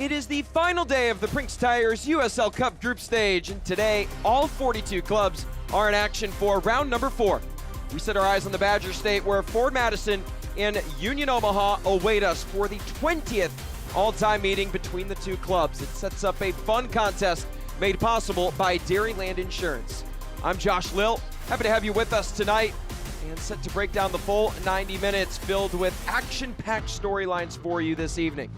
It is the final day of the Prinx Tires USL Cup group stage, and today all 42 clubs are in action for round number 4. We set our eyes on the Badger State, where Ford Madison and Union Omaha await us for the 20th all-time meeting between the two clubs. It sets up a fun contest made possible by Dairyland Insurance. I'm Josh Lill, happy to have you with us tonight, and set to break down the full 90 minutes filled with action-packed storylines for you this evening.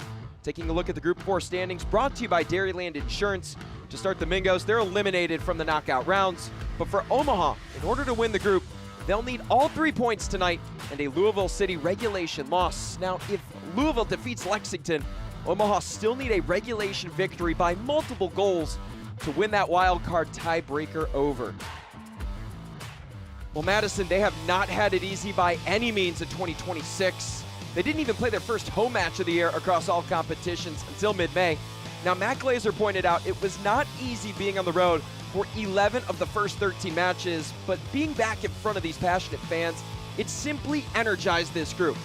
Taking a look at the Group 4 standings, brought to you by Dairyland Insurance. To start the Mingos, they're eliminated from the knockout rounds. But for Omaha, in order to win the group, they'll need all 3 points tonight and a Louisville City regulation loss. Now, if Louisville defeats Lexington, Omaha still need a regulation victory by multiple goals to win that wild card tiebreaker over. Well, Madison, they have not had it easy by any means in 2026. They didn't even play their first home match of the year across all competitions until mid-May. Now, Matt Glazer pointed out it was not easy being on the road for 11 of the first 13 matches, but being back in front of these passionate fans, it simply energized this group.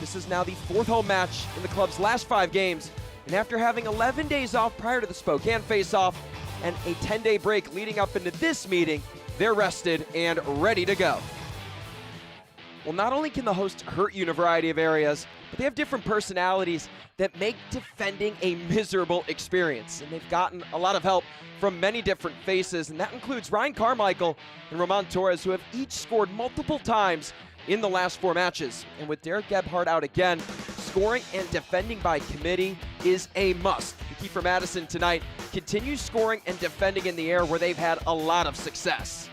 This is now the 4th home match in the club's last 5 games, and after having 11 days off prior to the Spokane face-off and a 10-day break leading up into this meeting, they're rested and ready to go. Well, not only can the host hurt you in a variety of areas, but they have different personalities that make defending a miserable experience. And they've gotten a lot of help from many different faces, and that includes Ryan Carmichael and Roman Torres, who have each scored multiple times in the last 4 matches. And with Derek Gebhardt out again, scoring and defending by committee is a must. The key for Madison tonight continues scoring and defending in the air, where they've had a lot of success.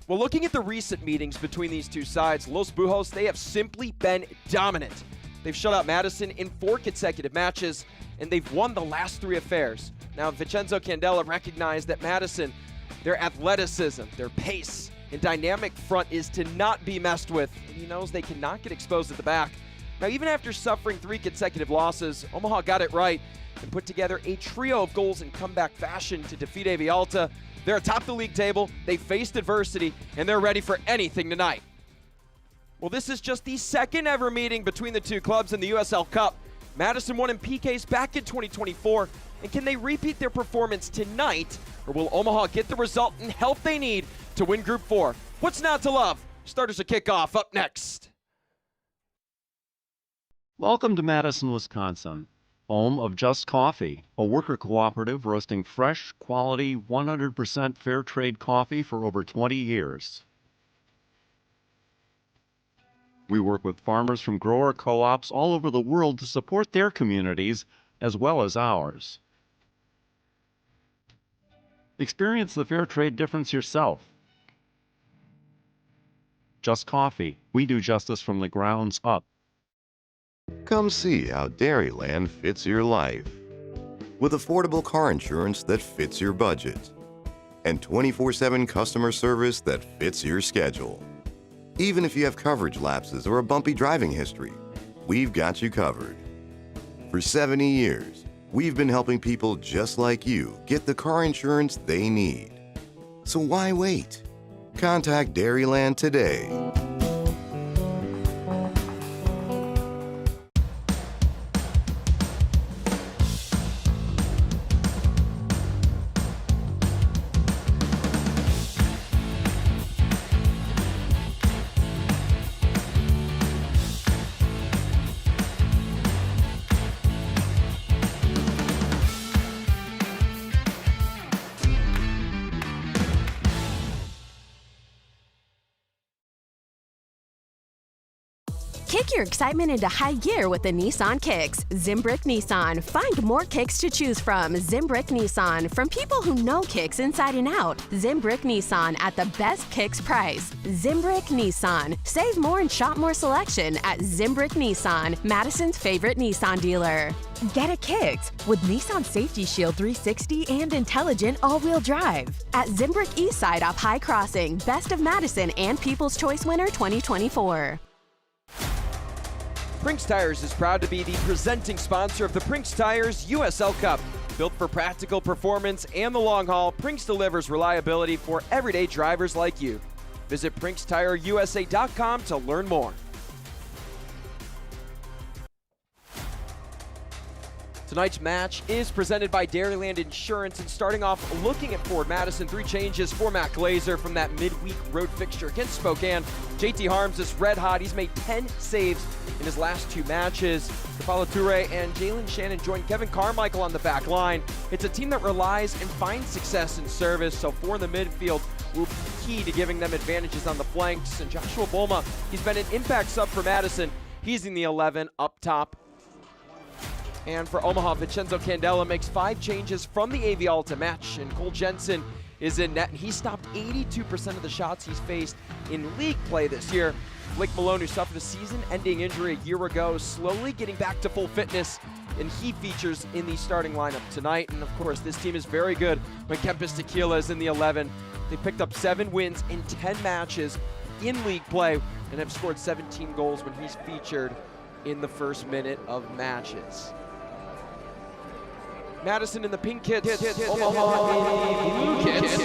Well, looking at the recent meetings between these two sides, Los Bujos, they have simply been dominant. They've shut out Madison in 4 consecutive matches, and they've won the last 3 affairs. Now, Vincenzo Candela recognized that Madison, their athleticism, their pace, and dynamic front is to not be messed with, and he knows they cannot get exposed at the back. Now, even after suffering 3 consecutive losses, Omaha got it right and put together a trio of goals in comeback fashion to defeat AV Alta. They're atop the league table, they faced adversity, and they're ready for anything tonight. Well, this is just the 2nd ever meeting between the two clubs in the USL Cup. Madison won in PKs back in 2024, and can they repeat their performance tonight, or will Omaha get the result and help they need to win Group 4? What's not to love? Starters of kickoff up next. Welcome to Madison, Wisconsin, home of Just Coffee, a worker cooperative roasting fresh, quality, 100% fair trade coffee for over 20 years. We work with farmers from grower co-ops all over the world to support their communities as well as ours. Experience the fair trade difference yourself. Just Coffee. We do justice from the grounds up. Come see how Dairyland fits your life. With affordable car insurance that fits your budget and 24/7 customer service that fits your schedule. Even if you have coverage lapses or a bumpy driving history, we've got you covered. For 70 years, we've been helping people just like you get the car insurance they need. So why wait? Contact Dairyland today. Kick your excitement into high gear with the Nissan Kicks. Zimbrick Nissan. Find more kicks to choose from. Zimbrick Nissan. From people who know kicks inside and out. Zimbrick Nissan at the best kicks price. Zimbrick Nissan. Save more and shop more selection at Zimbrick Nissan, Madison's favorite Nissan dealer. Get it kicked with Nissan Safety Shield 360 and intelligent all-wheel drive. At Zimbrick Eastside off High Crossing. Best of Madison and People's Choice winner 2024. Prinx Tires is proud to be the presenting sponsor of the Prinx Tires USL Cup. Built for practical performance and the long haul, Prinx delivers reliability for everyday drivers like you. Visit PrinxTireUSA.com to learn more. Tonight's match is presented by Dairyland Insurance, and starting off looking at Ford Madison, 3 changes for Matt Glazer from that midweek road fixture against Spokane. JT Harms is red hot. He's made 10 saves in his last 2 matches. Kafala Toure and Jalen Shannon join Kevin Carmichael on the back line. It's a team that relies and finds success in service, so 4 in the midfield will be key to giving them advantages on the flanks. And Joshua Bolma, he's been an impact sub for Madison. He's in the 11 up top. And for Omaha, Vincenzo Candela makes 5 changes from the AV Alta match, and Cole Jensen is in net. He stopped 82% of the shots he's faced in league play this year. Blake Malone, who suffered a season-ending injury a year ago, slowly getting back to full fitness, and he features in the starting lineup tonight. And of course, this team is very good when Kempis Tequila is in the 11. They picked up 7 wins in 10 matches in league play and have scored 17 goals when he's featured in the first minute of matches. Madison in the pink kits, Omaha in the blue kits.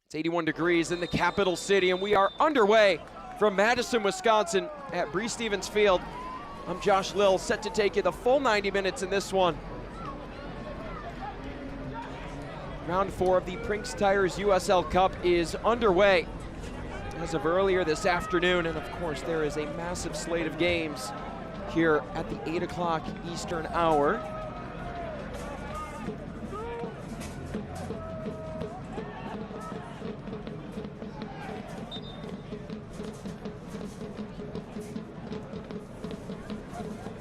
It's 81 degrees in the capital city, and we are underway from Madison, Wisconsin at Bree Stevens Field. I'm Josh Lill, set to take you the full 90 minutes in this one. Round 4 of the Prinx Tires USL Cup is underway as of earlier this afternoon, and of course there is a massive slate of games here at the 8 o'clock Eastern hour.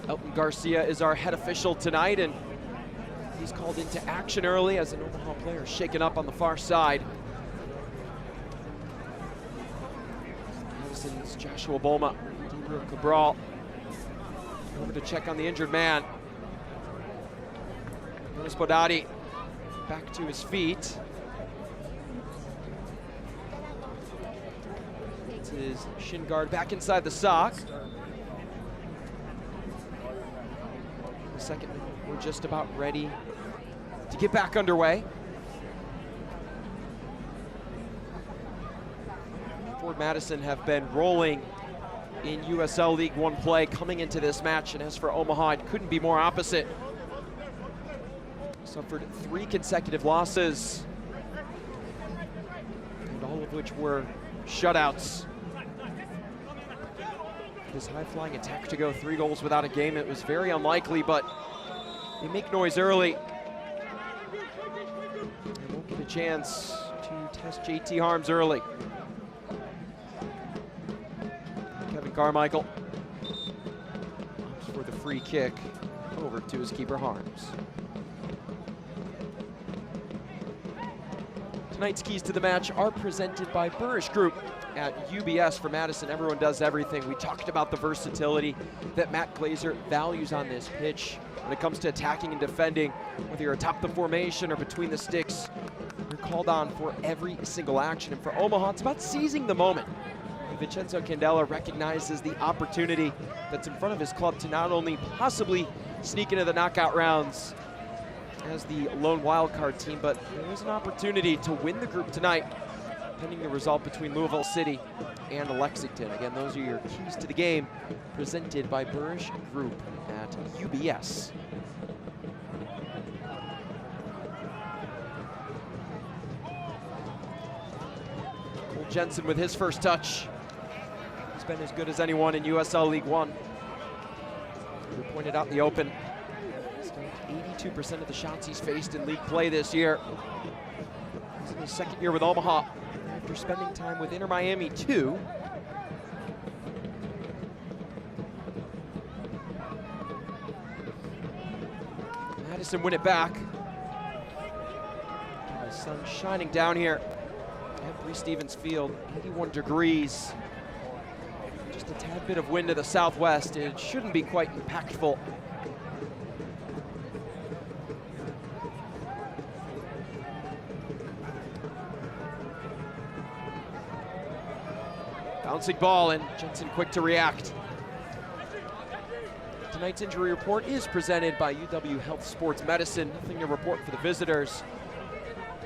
Elton Garcia is our head official tonight, and he's called into action early as an Omaha player shaken up on the far side. Madison's Joshua Bolma, Gabriel Cabral over to check on the injured man. Jonas Bodati back to his feet. It's his shin guard back inside the sock. Second, we're just about ready to get back underway. Ford Madison have been rolling in USL League One play coming into this match, and as for Omaha, it couldn't be more opposite. Suffered 3 consecutive losses, and all of which were shutouts. This high-flying attack to go 3 goals without a game, it was very unlikely, but they make noise early. They won't get a chance to test JT Harms early. Kevin Carmichael opts for the free kick over to his keeper Harms. Tonight's keys to the match are presented by Burrish Group at UBS. For Madison, everyone does everything. We talked about the versatility that Matt Glazer values on this pitch. When it comes to attacking and defending, whether you're atop the formation or between the sticks, you're called on for every single action. And for Omaha, it's about seizing the moment. And Vincenzo Candela recognizes the opportunity that's in front of his club to not only possibly sneak into the knockout rounds as the lone wildcard team, but there is an opportunity to win the group tonight, pending the result between Louisville City and Lexington. Again, those are your keys to the game, presented by Burrish Group at UBS. Cole Jensen with his first touch. He's been as good as anyone in USL League One. We pointed out in the open, 82% of the shots he's faced in league play this year. He's in his 2nd year with Omaha after spending time with Inter Miami too. Madison win it back. The sun shining down here at Bree Stevens Field, 81 degrees. Just a tad bit of wind to the southwest. It shouldn't be quite impactful. Bouncing ball, and Jensen quick to react. Tonight's injury report is presented by UW Health Sports Medicine. Nothing to report for the visitors.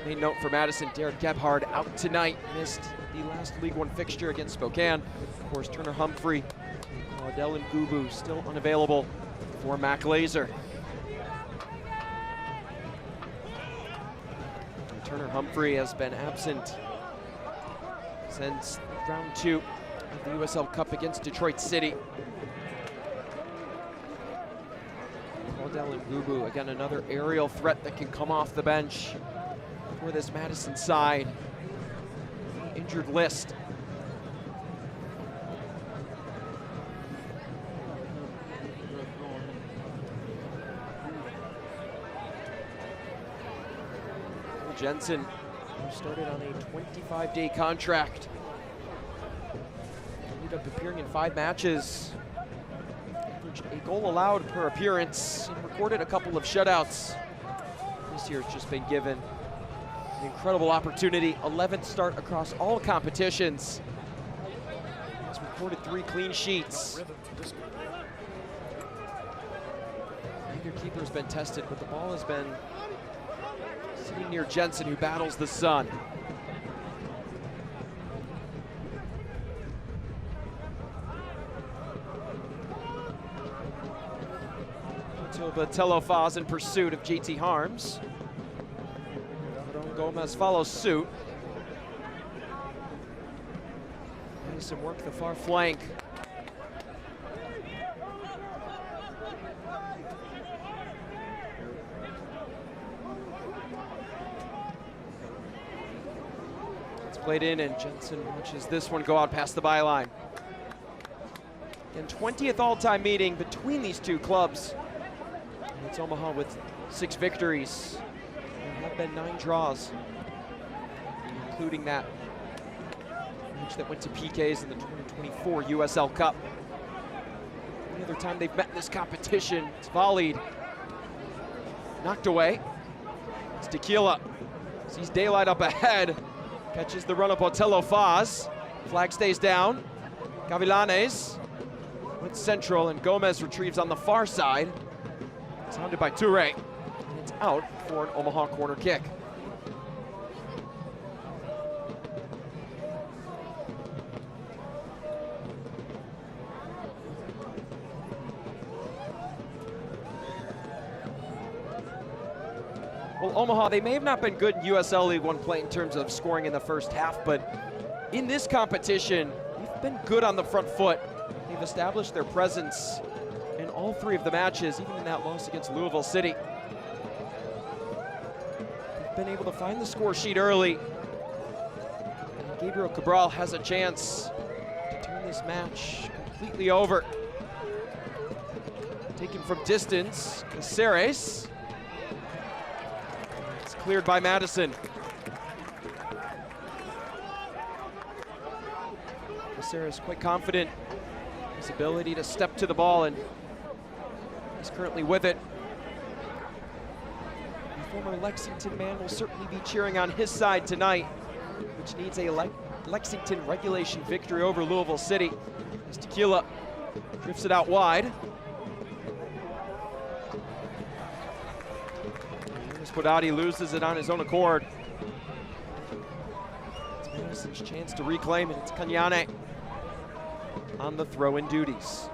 Main note for Madison, Derek Gebhard out tonight. Missed the last League One fixture against Spokane. Of course, Turner Humphrey and Claudel and Gubu still unavailable for Matt Glazer. Turner Humphrey has been absent since round 2 of the USL Cup against Detroit City. Caldell and Gubu, again, another aerial threat that can come off the bench for this Madison side. Injured list. Jensen, who started on a 25-day contract, ended up appearing in 5 matches, averaged a goal allowed per appearance, and recorded a couple of shutouts. This year's just been given an incredible opportunity, 11th start across all competitions. He's recorded 3 clean sheets. Neither keeper's been tested, but the ball has been sitting near Jensen, who battles the sun. Telofaz in pursuit of JT Harms. Gomez follows suit. Madison work the far flank. Played in, and Jensen watches this one go out past the byline. Again, 20th all-time meeting between these two clubs. And it's Omaha with 6 victories. There have been 9 draws, including that match that went to PKs in the 2024 USL Cup. The other time they've met in this competition, it's volleyed, knocked away. It's Tequila, sees daylight up ahead. Catches the run up on Telofaz. Flag stays down. Gavilanes went central, and Gomez retrieves on the far side. It's hounded by Toure. And it's out for an Omaha corner kick. Well, Omaha, they may have not been good in USL League One play in terms of scoring in the first half, but in this competition, they've been good on the front foot. They've established their presence in all 3 of the matches, even in that loss against Louisville City. They've been able to find the score sheet early. And Gabriel Cabral has a chance to turn this match completely over. Taken from distance, Caceres. Cleared by Madison. Caceres quite confident in his ability to step to the ball, and he's currently with it. The former Lexington man will certainly be cheering on his side tonight, which needs a Lexington regulation victory over Louisville City. As Tequila drifts it out wide. Podati loses it on his own accord. It's Madison's chance to reclaim, and it's Kanyane on the throw-in duties.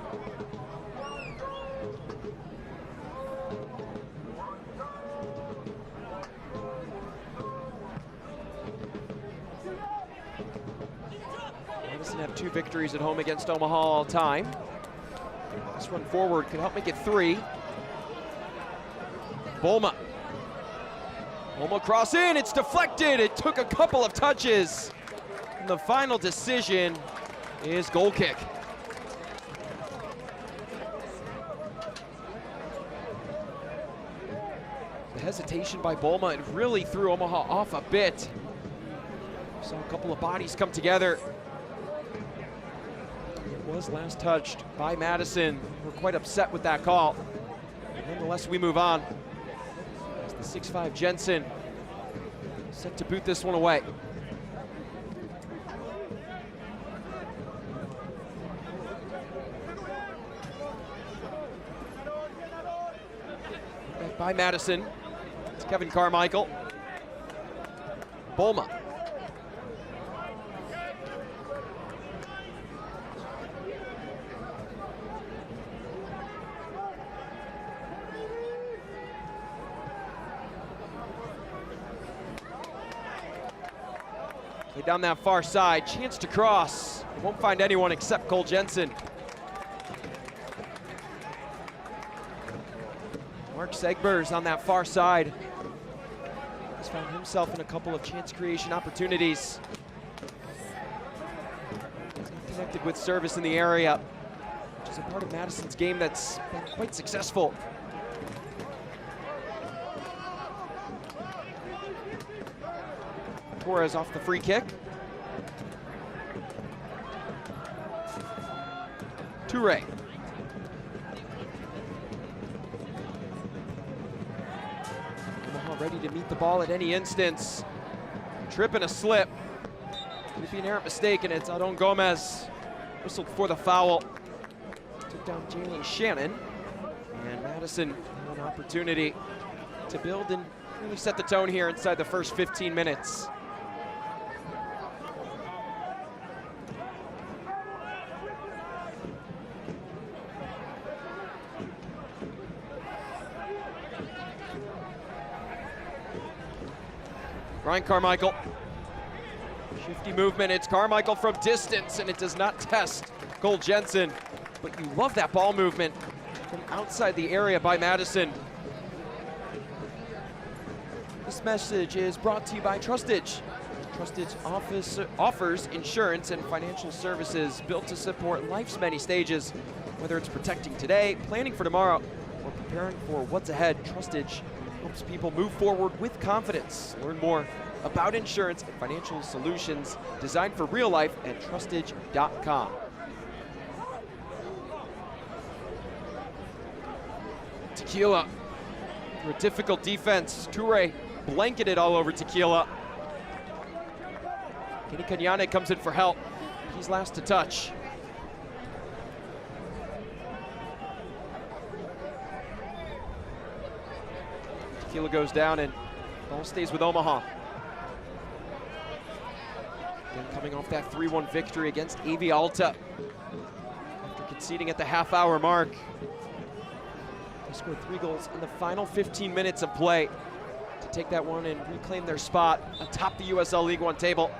Madison have 2 victories at home against Omaha all time. This run forward could help make it 3. Bolma. Bolma cross in, it's deflected. It took a couple of touches. And the final decision is goal kick. The hesitation by Bolma, it really threw Omaha off a bit. Saw a couple of bodies come together. It was last touched by Madison. We're quite upset with that call. Nonetheless, we move on. As the 6'5" Jensen set to boot this one away. Back by Madison. It's Kevin Carmichael. Bolma. Play down that far side, chance to cross. Won't find anyone except Cole Jensen. Mark Segbers on that far side. He's found himself in a couple of chance creation opportunities. He's not connected with service in the area, which is a part of Madison's game that's been quite successful. Torres off the free kick. Toure. Omaha ready to meet the ball at any instance. Trip and a slip. Could be an errant mistake, and it's Adon Gomez. Whistled for the foul. Took down Jalen Shannon. And Madison had an opportunity to build and really set the tone here inside the first 15 minutes. Ryan Carmichael, shifty movement, it's Carmichael from distance, and it does not test Cole Jensen, but you love that ball movement from outside the area by Madison. This message is brought to you by Trustage. Trustage offers insurance and financial services built to support life's many stages. Whether it's protecting today, planning for tomorrow, or preparing for what's ahead, Trustage helps people move forward with confidence. Learn more about insurance and financial solutions designed for real life at trustage.com. Tequila through a difficult defense. Toure blanketed all over Tequila. Kenny Kanyane comes in for help. He's last to touch. Tequila goes down and ball stays with Omaha. Again, coming off that 3-1 victory against AV Alta. After conceding at the half-hour mark, they scored 3 goals in the final 15 minutes of play to take that one and reclaim their spot atop the USL League One table.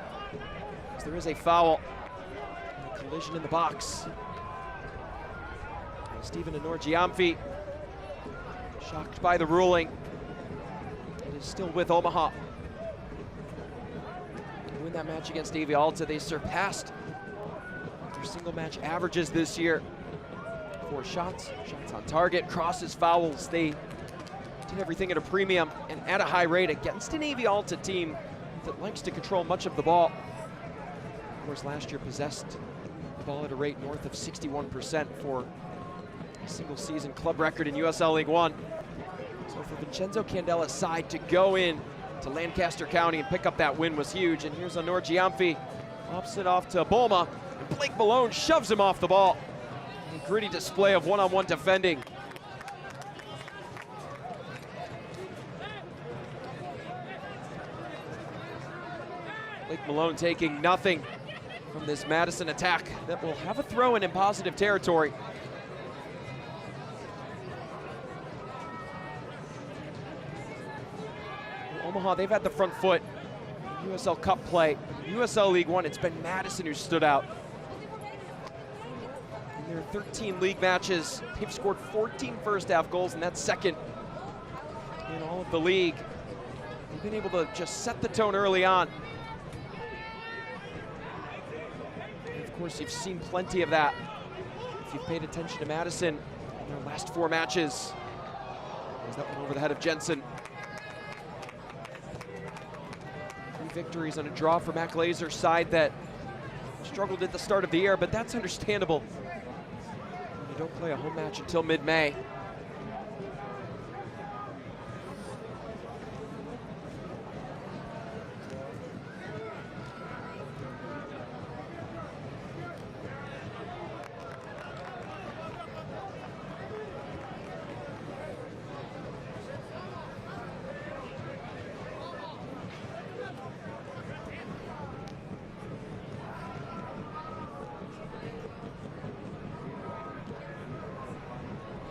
As there is a foul, and a collision in the box. And Stephen Anorgiamfi, shocked by the ruling, is still with Omaha. To win that match against AV Alta, they surpassed their single match averages this year. 4 shots on target, crosses, fouls. They did everything at a premium and at a high rate against an AV Alta team that likes to control much of the ball. Of course, last year possessed the ball at a rate north of 61% for a single season club record in USL League One. So for Vincenzo Candela's side to go in to Lancaster County and pick up that win was huge. And here's Anorgiamfi, pops it off to Bulma, and Blake Malone shoves him off the ball. A gritty display of one-on-one defending. Blake Malone taking nothing from this Madison attack that will have a throw in positive territory. Omaha, they've had the front foot in USL Cup play. In USL League One, it's been Madison who stood out. In their 13 league matches, they've scored 14 first-half goals, and that's second in all of the league. They've been able to just set the tone early on. And of course, you've seen plenty of that if you've paid attention to Madison in their last 4 matches. There's that one over the head of Jensen. 3 victories and a draw for Matt Glazer's side that struggled at the start of the year, but that's understandable when you don't play a home match until mid-May.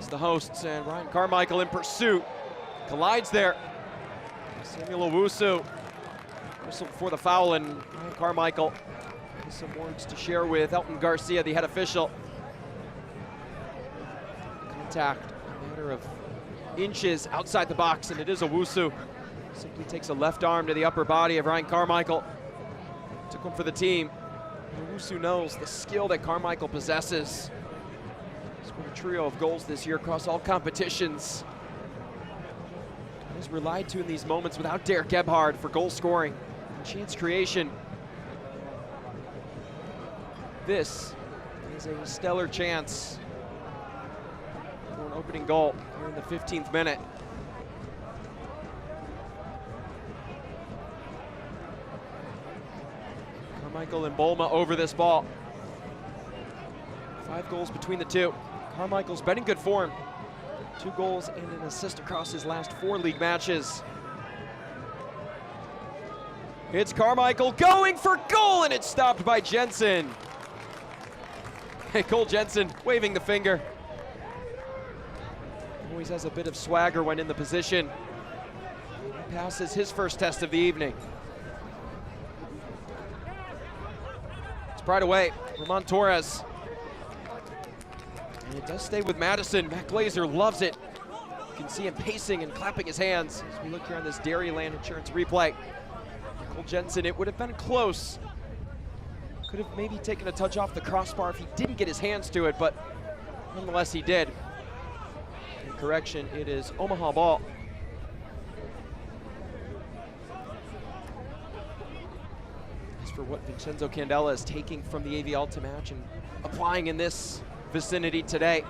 The hosts, and Ryan Carmichael in pursuit. Collides there. Samuel Owusu Whistle for the foul, and Ryan Carmichael has some words to share with Elton Garcia, the head official. Contact a matter of inches outside the box, and it is Owusu. Simply takes a left arm to the upper body of Ryan Carmichael. Took one for the team. Owusu knows the skill that Carmichael possesses. Scored a trio of goals this year across all competitions. He's relied to in these moments without Derek Gebhard for goal scoring and chance creation. This is a stellar chance for an opening goal here in the 15th minute. Carmichael and Bolma over this ball. 5 goals between the two. Carmichael's been in good form. 2 goals and an assist across his last 4 league matches. It's Carmichael going for goal, and it's stopped by Jensen. Hey, Cole Jensen waving the finger. Always has a bit of swagger when in the position. He passes his first test of the evening. It's right away, Ramon Torres. And it does stay with Madison. Matt Glazer loves it. You can see him pacing and clapping his hands as we look here on this Dairyland Insurance replay. Cole Jensen, it would have been close. Could have maybe taken a touch off the crossbar if he didn't get his hands to it, but nonetheless he did. And correction, it is Omaha ball. As for what Vincenzo Candela is taking from the AV Alta match and applying in this vicinity today,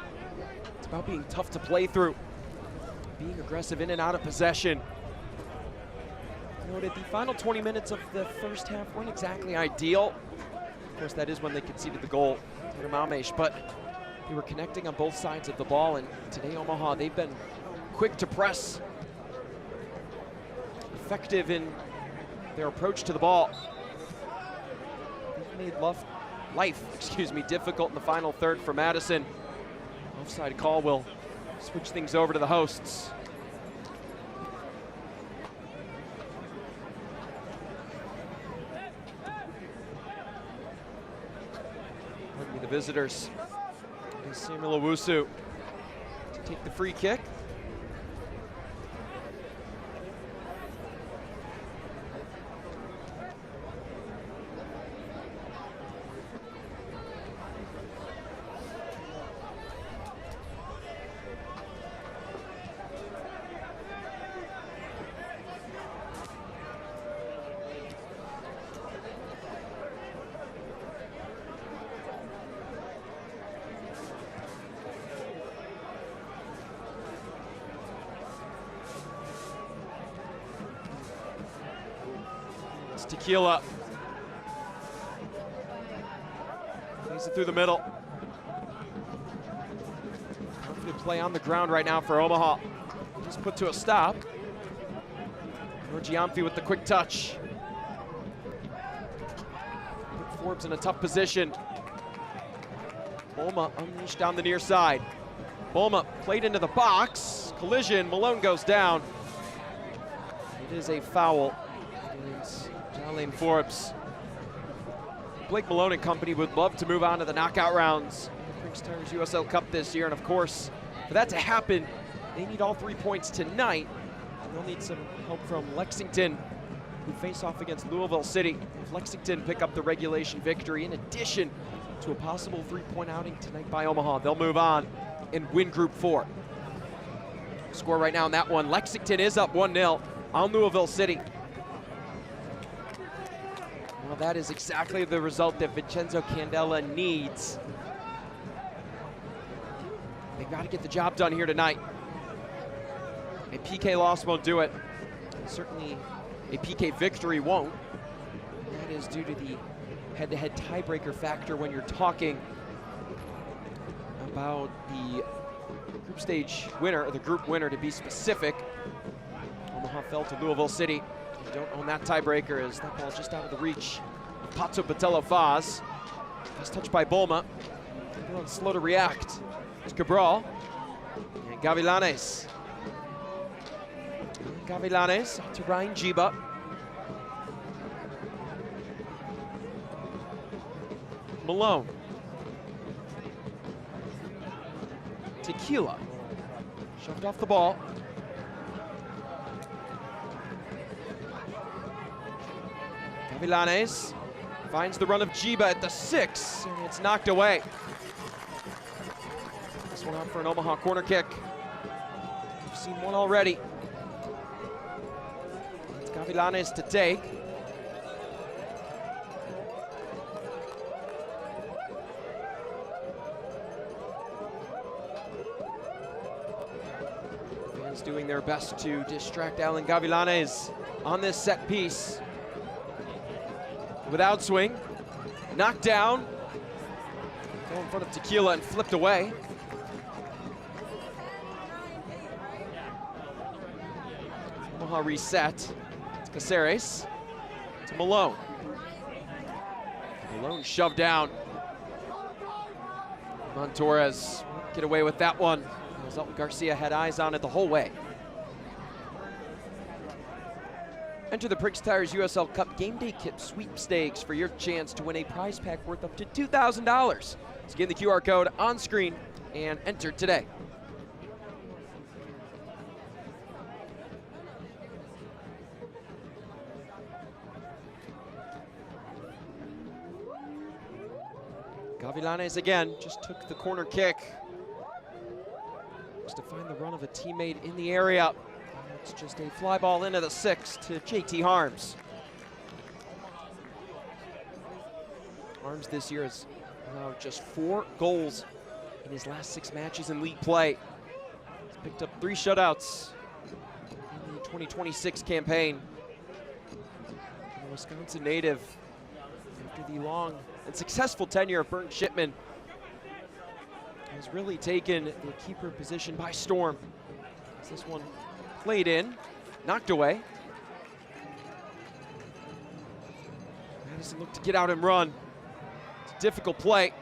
it's about being tough to play through, being aggressive in and out of possession. Noted the final 20 minutes of the first half weren't exactly ideal. Of course, that is when they conceded the goal to Mamesh, but they were connecting on both sides of the ball, and today Omaha, they've been quick to press, effective in their approach to the ball. They've made life difficult in the final third for Madison. Offside call will switch things over to the hosts. Pardon me, the visitors. Here's Samuel Owusu to take the free kick. Tequila. Plays it through the middle. Confident play on the ground right now for Omaha. Just put to a stop. Giamfi with the quick touch. Put Forbes in a tough position. Bolma unleashed down the near side. Bolma played into the box. Collision, Malone goes down. It is a foul against Jalen Forbes. Blake Malone and company would love to move on to the knockout rounds in the Prinx Tires USL Cup this year, and of course, for that to happen, they need all 3 points tonight. They'll need some help from Lexington, who face off against Louisville City. If Lexington pick up the regulation victory, in addition to a possible 3-point outing tonight by Omaha, they'll move on and win Group 4. Score right now in that one, Lexington is up 1-0 on Louisville City. Well, that is exactly the result that Vincenzo Candela needs. They've got to get the job done here tonight. A PK loss won't do it. Certainly a PK victory won't. And that is due to the head-to-head tiebreaker factor when you're talking about the group stage winner, or the group winner to be specific. Omaha fell to Louisville City. They don't own that tiebreaker as that ball just out of the reach of Pato Botello Faz. Nice touch by Bolma. Everyone's slow to react. It's Cabral and Gavilanes. Gavilanes to Ryan Jiba. Malone. Tequila. Shoved off the ball. Gavilanes finds the run of Jiba at the 6, and it's knocked away. This one out for an Omaha corner kick. We've seen one already. It's Gavilanes to take. Fans doing their best to distract Alan Gavilanes on this set piece. Without swing, knocked down, go in front of Tequila and flipped away. Omaha reset. It's Caceres to Malone. Malone shoved down. Montorez get away with that one. Elton Garcia had eyes on it the whole way. Enter the Prinx Tires USL Cup Game Day Kit Sweepstakes for your chance to win a prize pack worth up to $2,000. Scan the QR code on screen and enter today. Gavilanes again just took the corner kick. Just to find the run of a teammate in the area. It's just a fly ball into the 6 to JT Harms. Harms this year has allowed just 4 goals in his last 6 matches in league play. He's picked up 3 shutouts in the 2026 campaign. A Wisconsin native, after the long and successful tenure of Bernd Shipman, has really taken the keeper position by storm. As this one played in, knocked away. Madison looked to get out and run. It's a difficult play.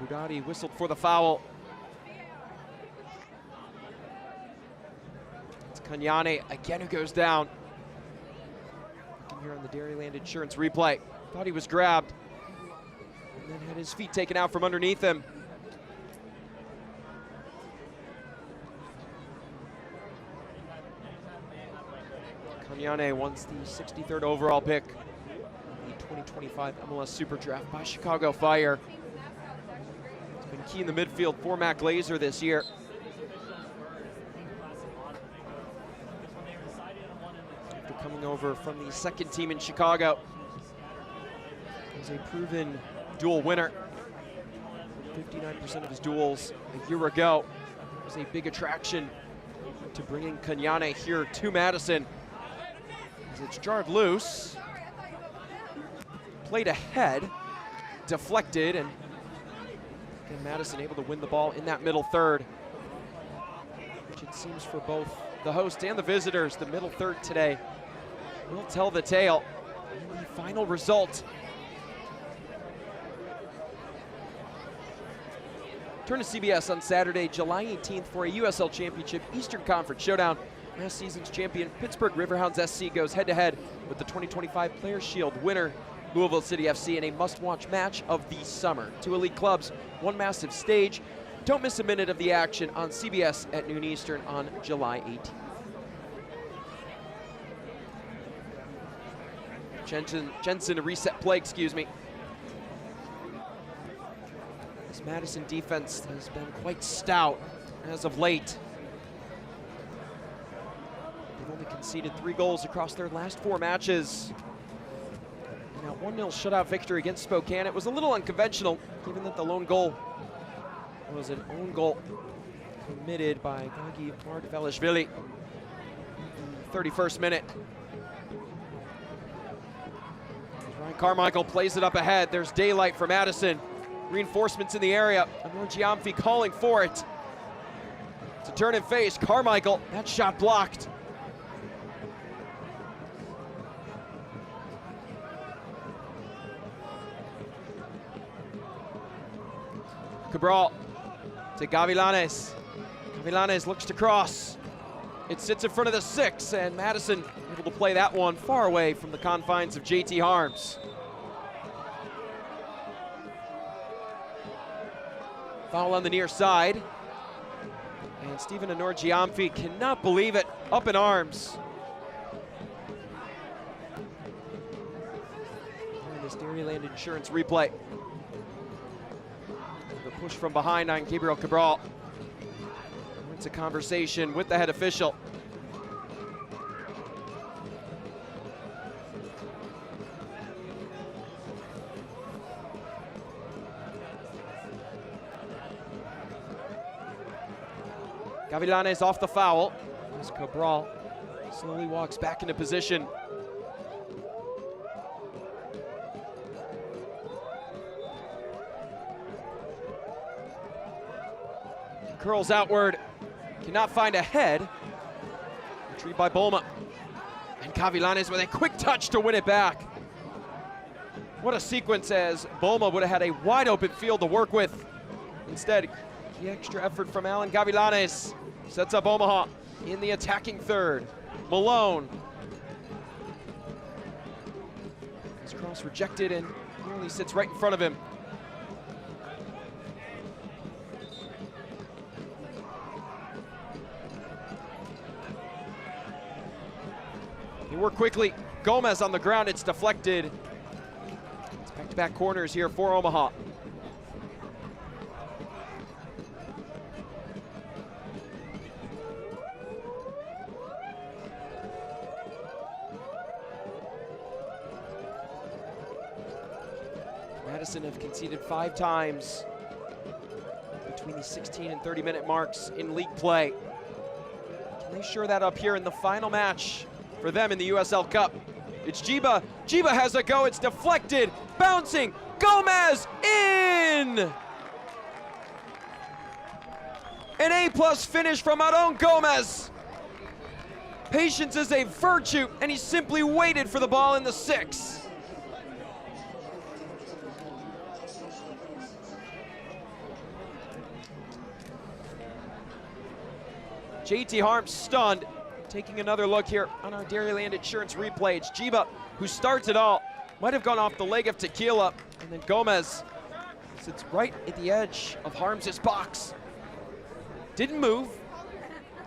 Budati whistled for the foul. It's Kanyane again who goes down. Looking here on the Dairyland Insurance replay. Thought he was grabbed and then had his feet taken out from underneath him. Kanyane wants the 63rd overall pick in the 2025 MLS Super Draft by Chicago Fire. He's been key in the midfield for Matt Glazer this year. After coming over from the 2nd team in Chicago, he's a proven duel winner. 59% of his duels a year ago. It was a big attraction to bringing Kanyane here to Madison. It's jarred loose, played ahead, deflected, and Madison able to win the ball in that middle third, which it seems for both the hosts and the visitors, the middle third today will tell the tale in the final result. Turn to CBS on Saturday, July 18th for a USL Championship Eastern Conference showdown. Last season's champion Pittsburgh Riverhounds SC goes head-to-head with the 2025 Players' Shield winner Louisville City FC in a must-watch match of the summer. 2 elite clubs, 1 massive stage. Don't miss a minute of the action on CBS at noon Eastern on July 18th. Jensen a reset play, excuse me. This Madison defense has been quite stout as of late. They've only conceded 3 goals across their last 4 matches. Now 1-0 shutout victory against Spokane. It was a little unconventional, given that the lone goal was an own goal committed by Gagi Mardavelishvili in the 31st minute. Ryan Carmichael plays it up ahead. There's daylight for Madison. Reinforcements in the area. Amor Giamfi calling for it. To turn and face Carmichael. That shot blocked. Cabral to Gavilanes. Gavilanes looks to cross. It sits in front of the 6, and Madison able to play that one far away from the confines of JT Harms. Foul on the near side. And Stephen Anorgiamfi cannot believe it, up in arms. And this Dairyland Insurance replay. The push from behind on Gabriel Cabral. It's a conversation with the head official. Gavilanes off the foul. As Cabral slowly walks back into position. He curls outward, cannot find a head. Retrieved by Bolma. And Gavilanes with a quick touch to win it back. What a sequence, as Bolma would have had a wide open field to work with. Instead, the extra effort from Alan Gavilanes sets up Omaha in the attacking third. Malone. His cross rejected and nearly sits right in front of him. They work quickly. Gomez on the ground, it's deflected. It's back-to-back corners here for Omaha. Madison have conceded 5 times between the 16 and 30-minute marks in league play. Can they shore that up here in the final match for them in the USL Cup? It's Jiba. Jiba has a go. It's deflected. Bouncing. Gomez in! An A+ finish from Aron Gomez. Patience is a virtue, and he simply waited for the ball in the 6. JT Harms stunned. Taking another look here on our Dairyland Insurance replay. It's Jiba who starts it all. Might have gone off the leg of Tequila, and then Gomez sits right at the edge of Harms' box. Didn't move,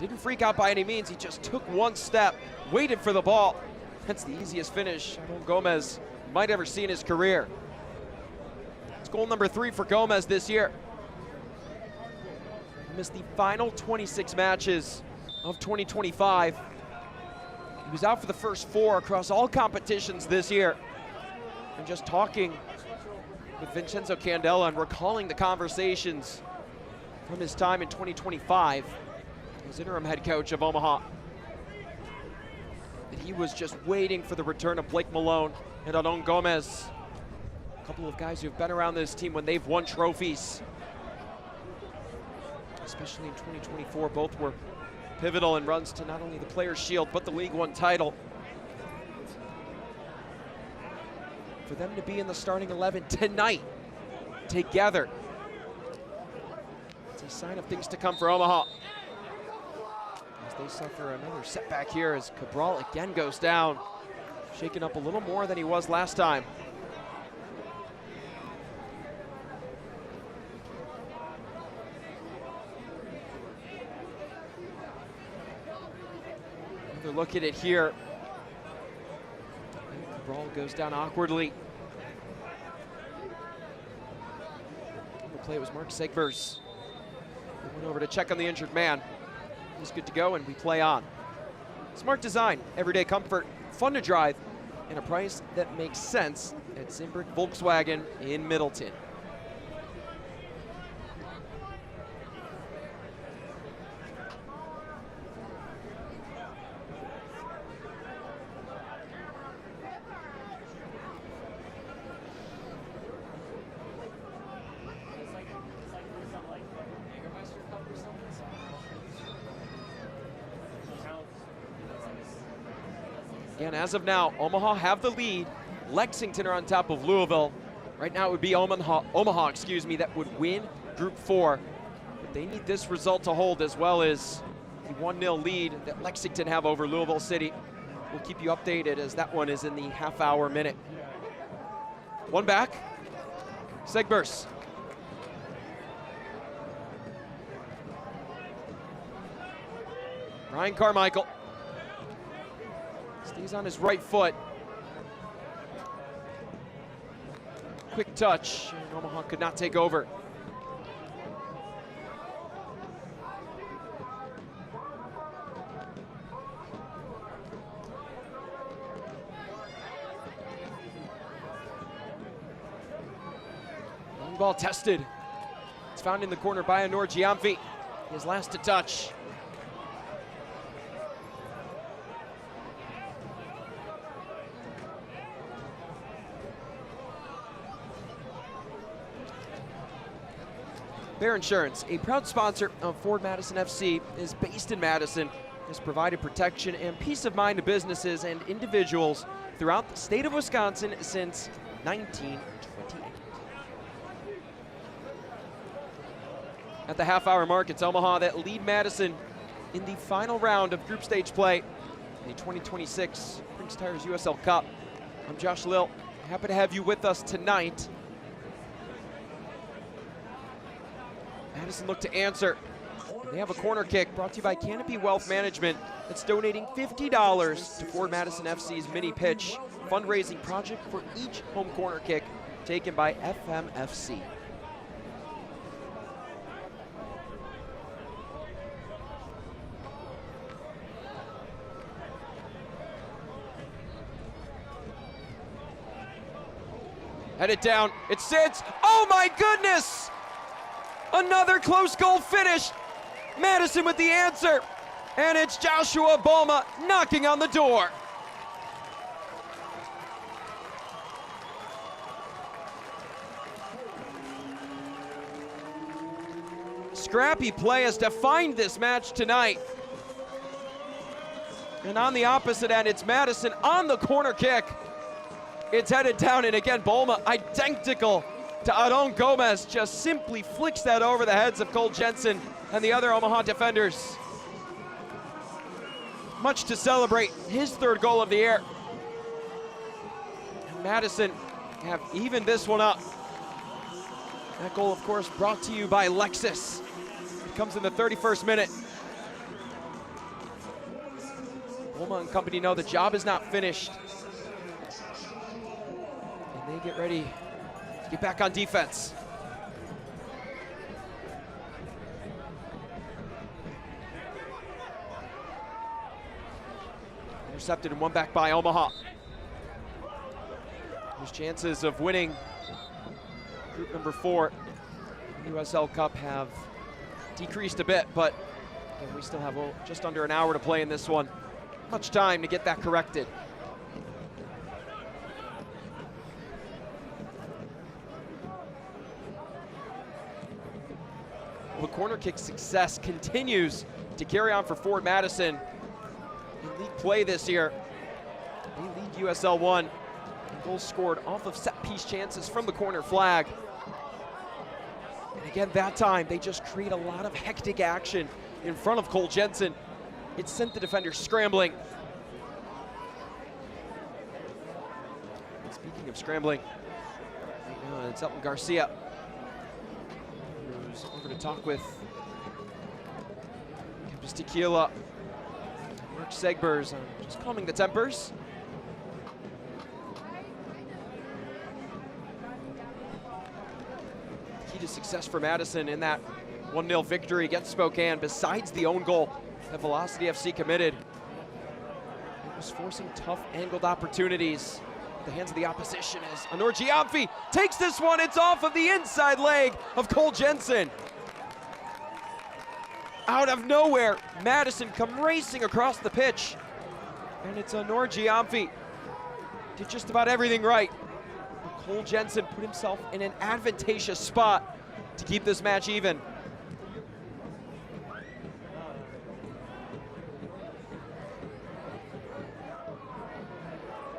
didn't freak out by any means. He just took one step, waited for the ball. That's the easiest finish Aron Gomez might ever see in his career. It's goal number 3 for Gomez this year. He missed the final 26 matches of 2025. He was out for the first 4 across all competitions this year. And just talking with Vincenzo Candela and recalling the conversations from his time in 2025 as interim head coach of Omaha, that he was just waiting for the return of Blake Malone and Aron Gomez, a couple of guys who've been around this team when they've won trophies. Especially in 2024, both were pivotal in runs to not only the Players' Shield, but the League One title. For them to be in the starting 11 tonight, together, it's a sign of things to come for Omaha. As they suffer another setback here as Cabral again goes down, shaken up a little more than he was last time. Another look at it here. Cabral goes down awkwardly. On the play, it was Mark Segbers. He went over to check on the injured man. He's good to go, and we play on. Smart design, everyday comfort, fun to drive, and a price that makes sense at Zimbrick Volkswagen in Middleton. Again, as of now, Omaha have the lead. Lexington are on top of Louisville. Right now it would be Omaha, that would win Group 4. But they need this result to hold, as well as the 1-0 lead that Lexington have over Louisville City. We'll keep you updated as that one is in the half-hour minute. One back. Segbers. Ryan Carmichael stays on his right foot. Quick touch, and Omaha could not take over. Long ball tested. It's found in the corner by Anor Giamfi. His last to touch. Bear Insurance, a proud sponsor of Ford Madison FC, is based in Madison, has provided protection and peace of mind to businesses and individuals throughout the state of Wisconsin since 1928. At the half-hour mark, it's Omaha that lead Madison in the final round of group stage play in the 2026 Prinx Tires USL Cup. I'm Josh Lill, happy to have you with us tonight. Madison look to answer. They have a corner kick brought to you by Canopy Wealth Management that's donating $50 to Ford Madison FC's mini pitch fundraising project for each home corner kick taken by FMFC. Headed down, it sits, oh my goodness! Another close goal finish. Madison with the answer. And it's Joshua Bolma knocking on the door. Scrappy play has defined this match tonight. And on the opposite end, it's Madison on the corner kick. It's headed down, and again, Bolma identical to Aaron Gomez, just simply flicks that over the heads of Cole Jensen and the other Omaha defenders. Much to celebrate, his third goal of the year. And Madison have evened this one up. That goal, of course, brought to you by Lexus. It comes in the 31st minute. Bolma and company know the job is not finished. And they get ready to get back on defense. Intercepted and won back by Omaha. There's chances of winning group number 4. The USL Cup have decreased a bit, but again, we still have just under an hour to play in this one. Much time to get that corrected. Well, the corner kick success continues to carry on for Ford Madison in league play this year. They lead USL 1. Goals scored off of set piece chances from the corner flag. And again, that time, they just create a lot of hectic action in front of Cole Jensen. It sent the defender scrambling. Speaking of scrambling, it's Elton Garcia, who's over to talk with Campus Tequila, Mark Segbers, just calming the tempers. Key to success for Madison in that 1-0 victory against Spokane, besides the own goal that Velocity FC committed, it was forcing tough angled opportunities at the hands of the opposition as Anor Giamfi takes this one. It's off of the inside leg of Cole Jensen. Out of nowhere, Madison come racing across the pitch, and it's Anor Giamfi. Did just about everything right. But Cole Jensen put himself in an advantageous spot to keep this match even.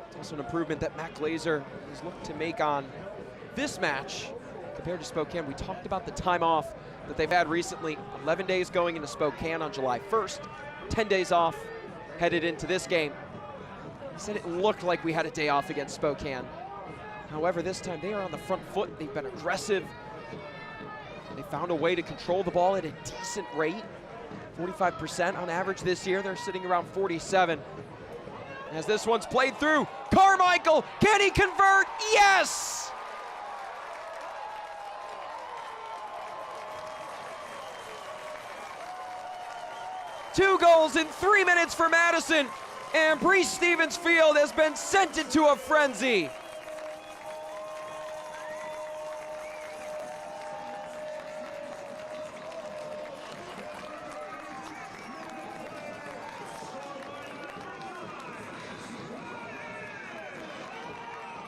It's also an improvement that Matt Glazer has looked to make on this match compared to Spokane. We talked about the time off that they've had recently. 11 days going into Spokane on July 1st, 10 days off headed into this game. He said it looked like we had a day off against Spokane. However, this time they are on the front foot. They've been aggressive. They found a way to control the ball at a decent rate. 45% on average this year. They're sitting around 47. As this one's played through, Carmichael, can he convert? Yes! Two goals in 3 minutes for Madison, and Breese Stevens Field has been sent into a frenzy.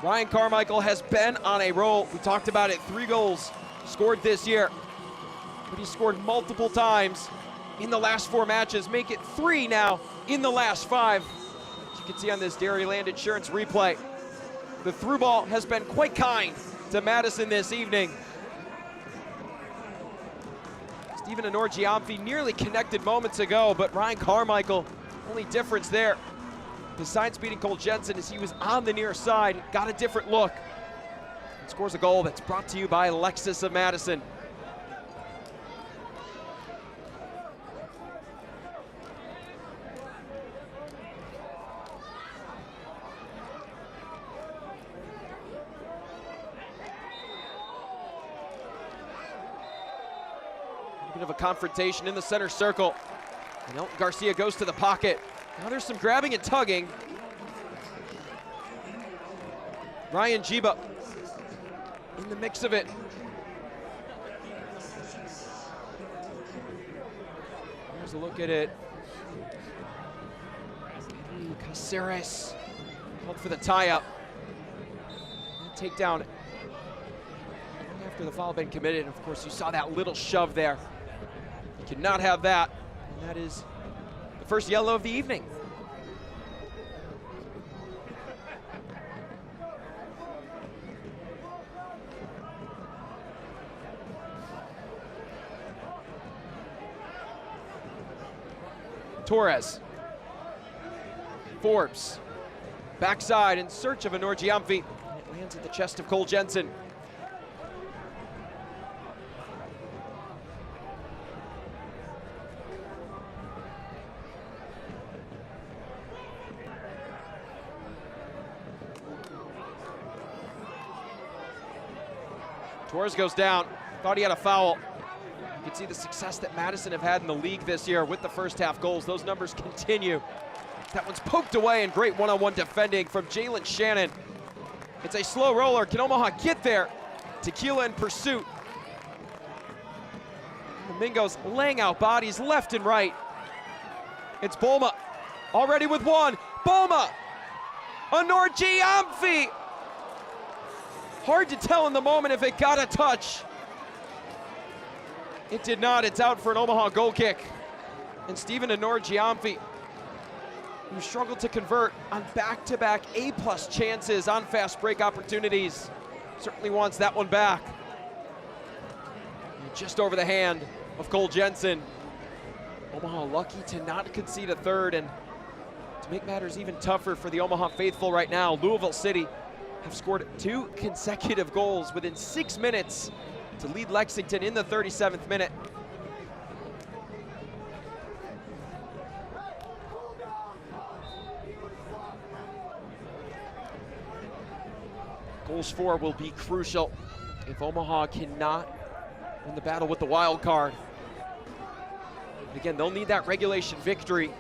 Ryan Carmichael has been on a roll. We talked about it, 3 goals scored this year, but he scored multiple times in the last 4 matches, make it 3 now in the last 5. As you can see on this Dairyland Insurance replay, the through ball has been quite kind to Madison this evening. Stephen Anorgiamfi nearly connected moments ago, but Ryan Carmichael, only difference there, besides beating Cole Jensen, is he was on the near side, got a different look, and scores a goal that's brought to you by Lexus of Madison. Bit of a confrontation in the center circle. And Elton Garcia goes to the pocket. Now there's some grabbing and tugging. Ryan Jiba in the mix of it. Here's a look at it. Caceres called for the tie-up. Takedown after the foul had been committed. Of course, you saw that little shove there. You cannot have that. And that is the first yellow of the evening. Torres. Forbes. Backside in search of Anorgiamfi. It lands at the chest of Cole Jensen. Torres goes down, thought he had a foul. You can see the success that Madison have had in the league this year with the first half goals. Those numbers continue. That one's poked away, and great one-on-one defending from Jalen Shannon. It's a slow roller. Can Omaha get there? Tequila in pursuit. Domingo's laying out bodies left and right. It's Bolma, already with one. Bolma! Anorgiamfi! Hard to tell in the moment if it got a touch. It did not. It's out for an Omaha goal kick. And Stephen Anorgiamfi, who struggled to convert on back-to-back A-plus chances on fast break opportunities, certainly wants that one back. And just over the hand of Cole Jensen. Omaha lucky to not concede a third, and to make matters even tougher for the Omaha faithful right now, Louisville City have scored 2 consecutive goals within 6 minutes to lead Lexington in the 37th minute. Goals for will be crucial if Omaha cannot win the battle with the wild card. Again, they'll need that regulation victory.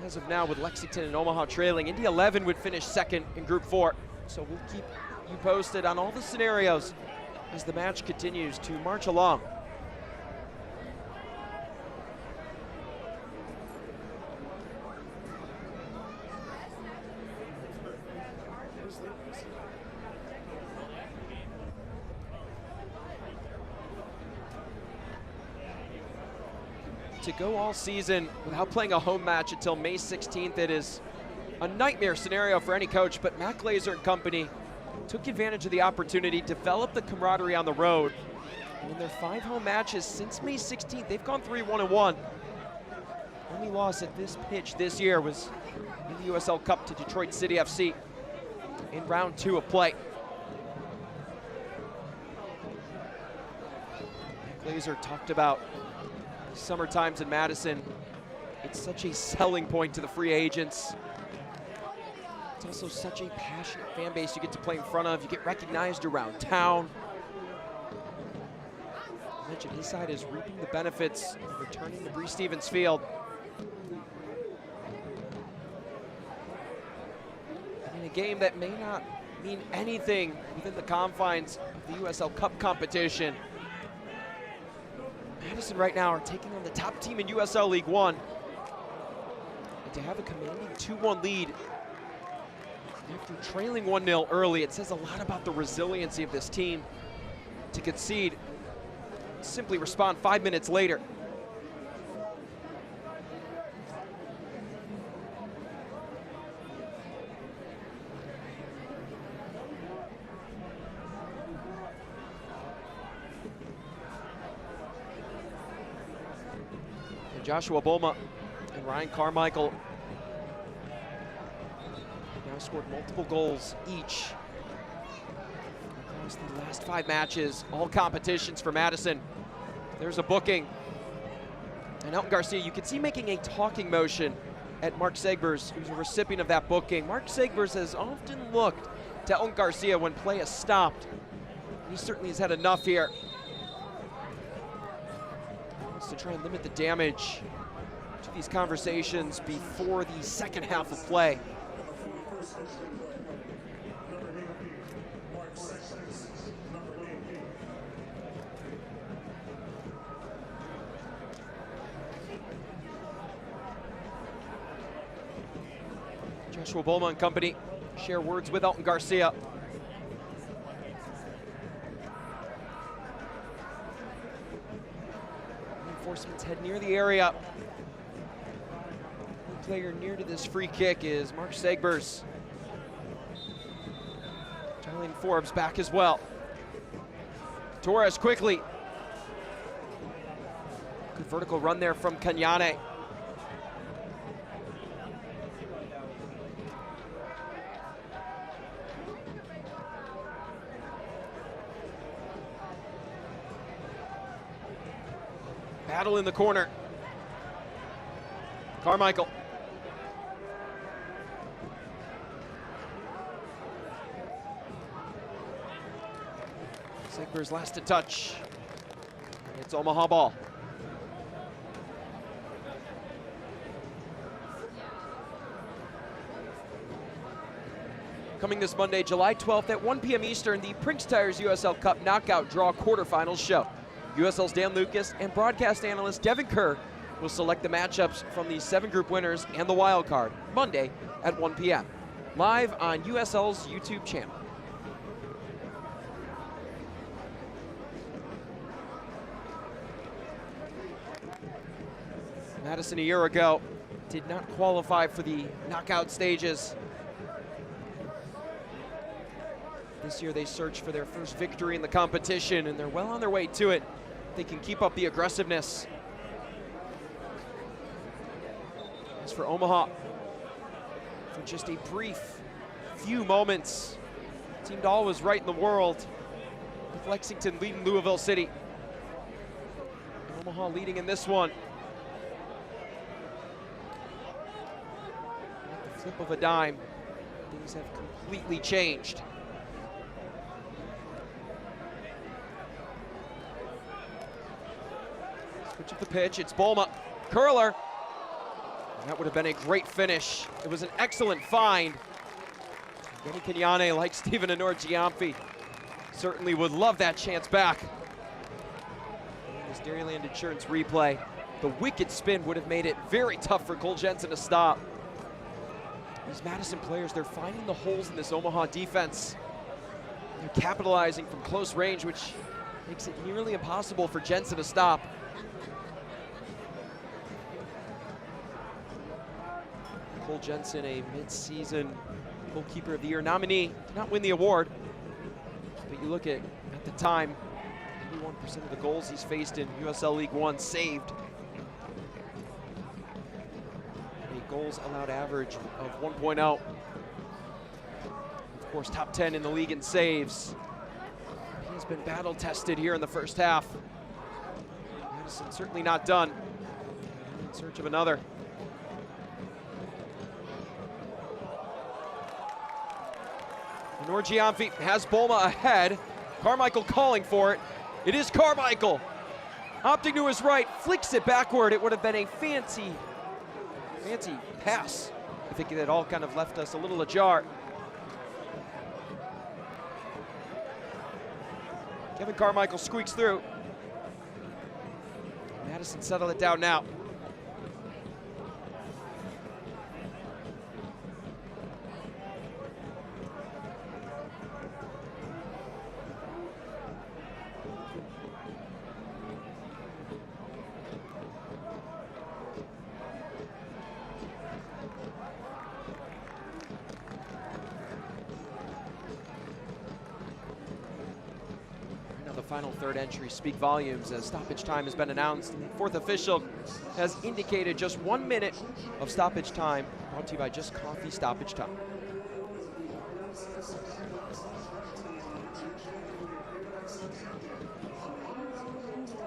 As of now, with Lexington and Omaha trailing, Indy 11 would finish second in Group 4. So we'll keep you posted on all the scenarios as the match continues to march along. To go all season without playing a home match until May 16th, it is a nightmare scenario for any coach, but Matt Glazer and company took advantage of the opportunity, developed the camaraderie on the road. And in their 5 home matches since May 16th, they've gone 3-1-1. Only loss at this pitch this year was in the USL Cup to Detroit City FC in round 2 of play. Glazer talked about Summer times in Madison, it's such a selling point to the free agents. It's also such a passionate fan base you get to play in front of. You get recognized around town. I mentioned his side is reaping the benefits of returning to Bree Stevens Field. And in a game that may not mean anything within the confines of the USL Cup competition, Madison right now are taking on the top team in USL League One. And to have a commanding 2-1 lead after trailing 1-0 early, it says a lot about the resiliency of this team to concede, simply respond 5 minutes later. And Joshua Bolma and Ryan Carmichael now scored multiple goals each across the last 5 matches, all competitions for Madison. There's a booking. And Elton Garcia, you can see making a talking motion at Mark Segbers, who's a recipient of that booking. Mark Segbers has often looked to Elton Garcia when play has stopped. He certainly has had enough here. He wants to try and limit the damage to these conversations before the second half of play. Joshua Bolma and company share words with Elton Garcia. Reinforcements head near the area. The player near to this free kick is Mark Segbers. Jalen Forbes back as well. Torres quickly. Good vertical run there from Kanyane. Battle in the corner. Carmichael. Segbers last to touch. It's Omaha ball. Coming this Monday, July 12th at 1 p.m. Eastern, the Prinx Tires USL Cup Knockout Draw Quarterfinals show. USL's Dan Lucas and broadcast analyst Devin Kerr will select the matchups from the 7 group winners and the wild card Monday at 1 p.m. live on USL's YouTube channel. Madison a year ago did not qualify for the knockout stages. This year they search for their first victory in the competition, and they're well on their way to it. They can keep up the aggressiveness. As for Omaha, for just a brief few moments, it seemed all was right in the world, with Lexington leading Louisville City. And Omaha leading in this one. At the flip of a dime, things have completely changed. Switch of the pitch, it's Bolma, curler. And that would have been a great finish. It was an excellent find. Benny Kanyane, like Stephen Anor-Giampi, certainly would love that chance back. And this Dairyland Insurance replay, the wicked spin would have made it very tough for Cole Jensen to stop. These Madison players, they're finding the holes in this Omaha defense. They're capitalizing from close range, which makes it nearly impossible for Jensen to stop. Cole Jensen, a mid-season goalkeeper of the year nominee, did not win the award, but you look at the time, 81% of the goals he's faced in USL League One saved. A goals allowed average of 1.0. Of course, top 10 in the league in saves. He's been battle tested here in the first half. Madison certainly not done. in search of another. Norgianfi has Bulma ahead. Carmichael calling for it. It is Carmichael. Opting to his right, flicks it backward. It would have been a fancy pass. I think it all kind of left us a little ajar. Kevin Carmichael squeaks through. Madison settle it down now. Final third entry speak volumes as stoppage time has been announced. The fourth official has indicated just 1 minute of stoppage time, brought to you by Just Coffee Stoppage Time.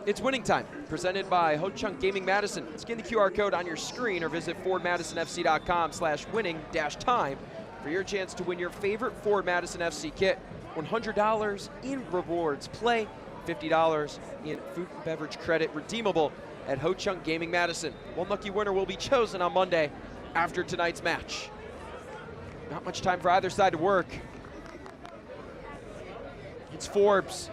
It's winning time, presented by Ho Chunk Gaming Madison. Scan the QR code on your screen or visit FordMadisonFC.com/winning-time for your chance to win your favorite Ford Madison FC kit. $100 in rewards play, $50 in food and beverage credit redeemable at Ho Chunk Gaming Madison. One lucky winner will be chosen on Monday after tonight's match. Not much time for either side to work. It's Forbes.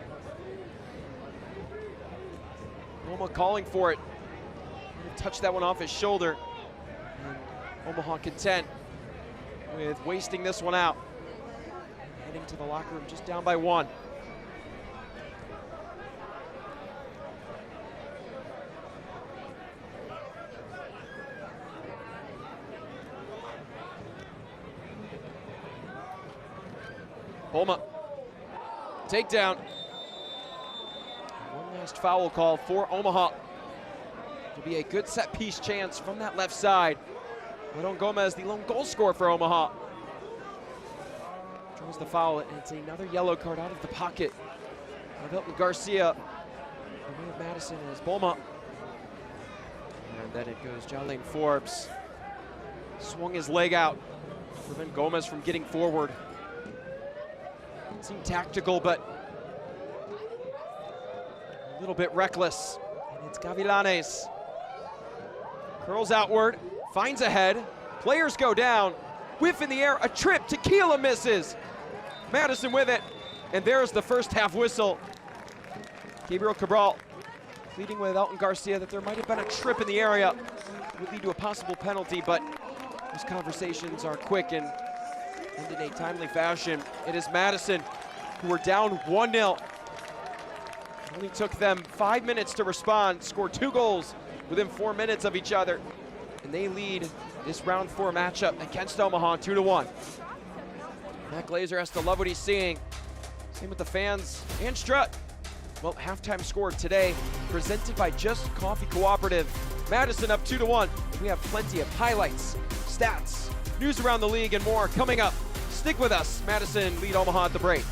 Omaha calling for it. Touch that one off his shoulder. And Omaha content with wasting this one out. Heading to the locker room just down by 1. Bulma, takedown. One last foul call for Omaha. It'll be a good set piece chance from that left side. Leon Gomez, the lone goal scorer for Omaha. Draws the foul, and it's another yellow card out of the pocket of Elton Garcia. The way of Madison is Bulma. And then it goes Jalen Forbes. Swung his leg out to prevent Gomez from getting forward. It seemed tactical, but a little bit reckless. And it's Gavilanes. Curls outward, finds a head. Players go down. Whiff in the air, a trip, Tequila misses. Madison with it, and there's the first half whistle. Gabriel Cabral pleading with Elton Garcia that there might have been a trip in the area. It would lead to a possible penalty, but those conversations are quick and in a timely fashion. It is Madison who were down 1-0. It only took them 5 minutes to respond, scored 2 goals within 4 minutes of each other, and they lead this round 4 matchup against Omaha 2-1. Matt Glazer has to love what he's seeing. Same with the fans and Strut. Well, halftime score today, presented by Just Coffee Cooperative. Madison up 2-1. We have plenty of highlights, stats, news around the league, and more coming up. Stick with us. Madison lead Omaha at the break.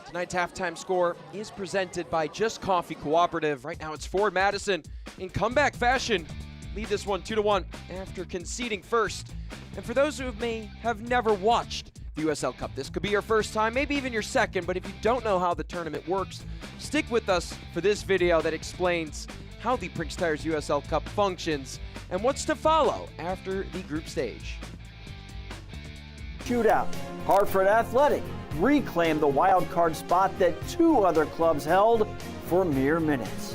Tonight's halftime score is presented by Just Coffee Cooperative. Right now it's Ford Madison in comeback fashion. Lead this one 2-1 after conceding first. And for those who may have never watched the USL Cup, this could be your first time, maybe even your second, but if you don't know how the tournament works, stick with us for this video that explains how the Prinx Tires USL Cup functions and what's to follow after the group stage. Shootout. Hartford Athletic reclaimed the wild card spot that two other clubs held for mere minutes.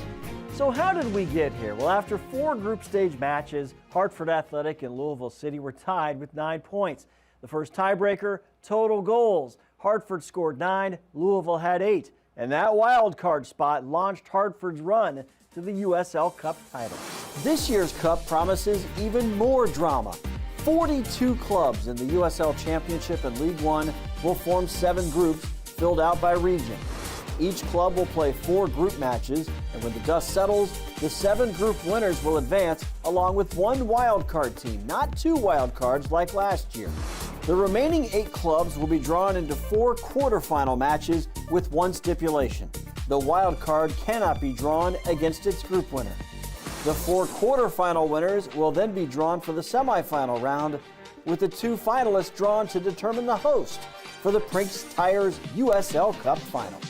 So how did we get here? Well, after 4 group stage matches, Hartford Athletic and Louisville City were tied with 9 points. The first tiebreaker, total goals. Hartford scored 9, Louisville had 8. And that wild card spot launched Hartford's run to the USL Cup title. This year's Cup promises even more drama. 42 clubs in the USL Championship and League One will form 7 groups filled out by region. Each club will play 4 group matches, and when the dust settles, the 7 group winners will advance along with 1 wildcard team, not 2 wildcards like last year. The remaining 8 clubs will be drawn into 4 quarterfinal matches with 1 stipulation. The wildcard cannot be drawn against its group winner. The 4 quarterfinal winners will then be drawn for the semifinal round, with the 2 finalists drawn to determine the host for the Prinx Tires USL Cup final.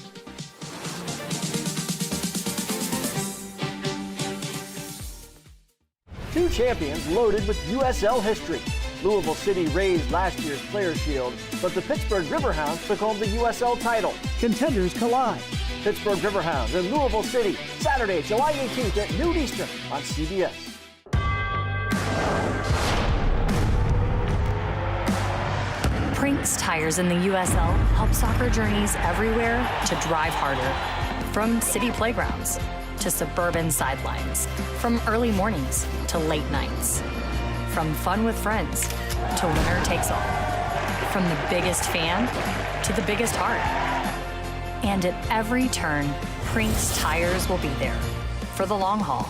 Two champions loaded with USL history. Louisville City raised last year's Players' Shield, but the Pittsburgh Riverhounds took home the USL title. Contenders collide. Pittsburgh Riverhounds and Louisville City, Saturday, July 18th at noon Eastern on CBS. Prinx Tires in the USL help soccer journeys everywhere to drive harder. From city playgrounds to suburban sidelines, from early mornings to late nights, from fun with friends to winner takes all, from the biggest fan to the biggest heart. And at every turn, Prinx Tires will be there for the long haul.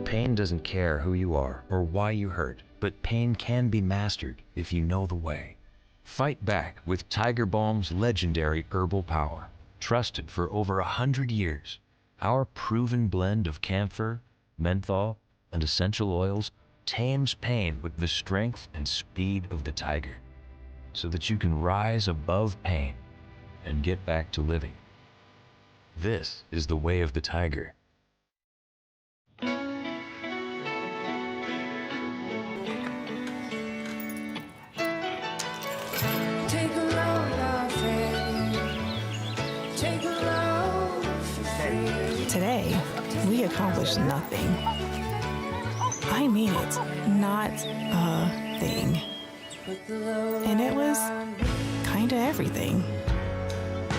Pain doesn't care who you are or why you hurt, but pain can be mastered if you know the way. Fight back with Tiger Balm's legendary herbal power. Trusted for over 100 years, our proven blend of camphor, menthol, and essential oils tames pain with the strength and speed of the tiger, so that you can rise above pain and get back to living. This is the way of the tiger. Today, we accomplished nothing. I mean it, not a thing. And it was kinda everything.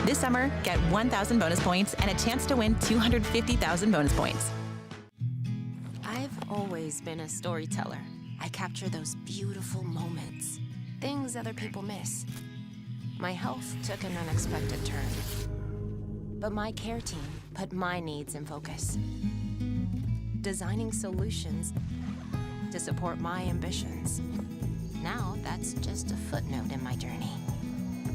This summer, get 1,000 bonus points and a chance to win 250,000 bonus points. I've always been a storyteller. I capture those beautiful moments, things other people miss. My health took an unexpected turn, but my care team put my needs in focus, designing solutions to support my ambitions. Now that's just a footnote in my journey,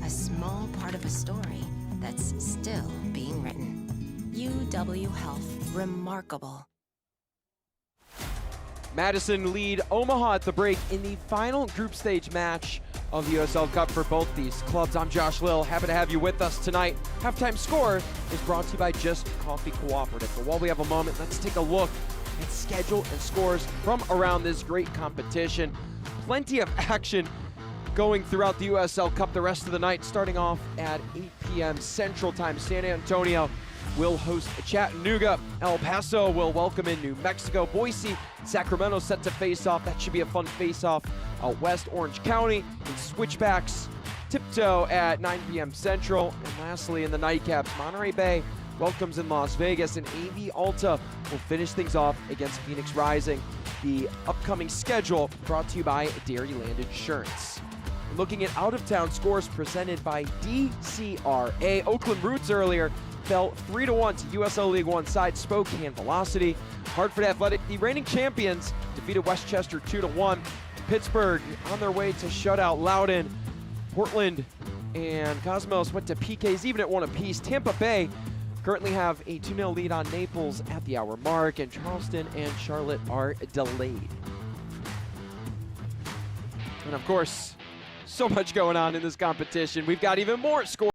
a small part of a story that's still being written. UW Health, remarkable. Madison lead Omaha at the break in the final group stage match of the USL Cup for both these clubs. I'm Josh Lill, happy to have you with us tonight. Halftime score is brought to you by Just Coffee Cooperative. But while we have a moment, let's take a look at schedule and scores from around this great competition. Plenty of action going throughout the USL Cup the rest of the night, starting off at 8 p.m. Central Time. San Antonio will host Chattanooga. El Paso will welcome in New Mexico. Boise, Sacramento set to face off. That should be a fun face-off out west. Orange County and Switchbacks tiptoe at 9 p.m. Central. And lastly, in the nightcaps, Monterey Bay welcomes in Las Vegas, and AV Alta will finish things off against Phoenix Rising. The upcoming schedule brought to you by Dairyland Insurance. Looking at out-of-town scores presented by DCRA, Oakland Roots earlier fell 3-1 to USL League One side Spokane Velocity. Hartford Athletic, the reigning champions, defeated Westchester 2-1. Pittsburgh on their way to shutout Loudoun. Portland and Cosmos went to PKs even at one apiece. Tampa Bay currently have a 2-0 lead on Naples at the hour mark, and Charleston and Charlotte are delayed. And of course, so much going on in this competition. We've got even more scores.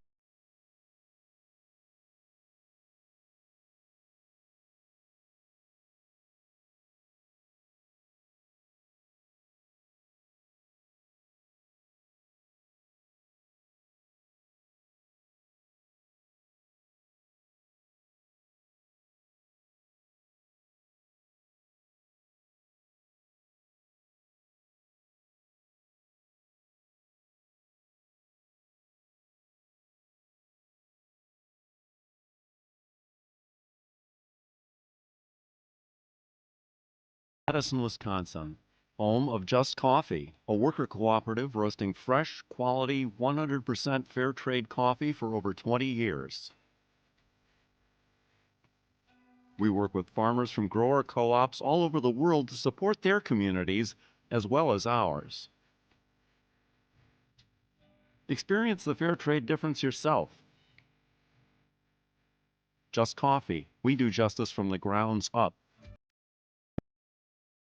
Madison, Wisconsin, home of Just Coffee, a worker cooperative roasting fresh, quality, 100% fair trade coffee for over 20 years. We work with farmers from grower co-ops all over the world to support their communities as well as ours. Experience the fair trade difference yourself. Just Coffee, we do justice from the grounds up.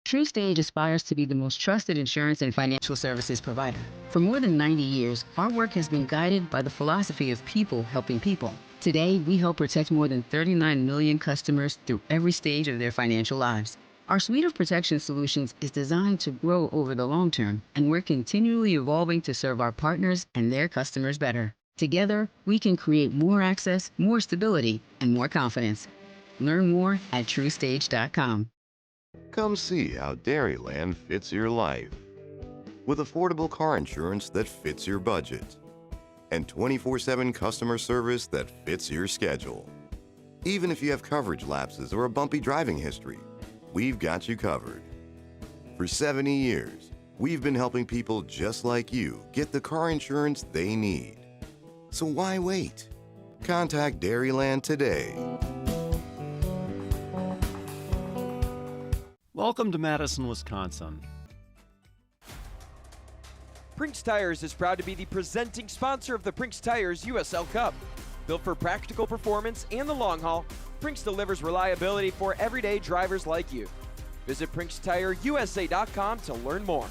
TrueStage aspires to be the most trusted insurance and financial services provider. For more than 90 years, our work has been guided by the philosophy of people helping people. Today, we help protect more than 39 million customers through every stage of their financial lives. Our suite of protection solutions is designed to grow over the long term, and we're continually evolving to serve our partners and their customers better. Together, we can create more access, more stability, and more confidence. Learn more at TrueStage.com. Come see how Dairyland fits your life. With affordable car insurance that fits your budget and 24/7 customer service that fits your schedule. Even if you have coverage lapses or a bumpy driving history, we've got you covered. For 70 years, we've been helping people just like you get the car insurance they need. So why wait? Contact Dairyland today. Welcome to Madison, Wisconsin. Prinx Tires is proud to be the presenting sponsor of the Prinx Tires USL Cup. Built for practical performance and the long haul, Prinx delivers reliability for everyday drivers like you. Visit PrinxTireUSA.com to learn more.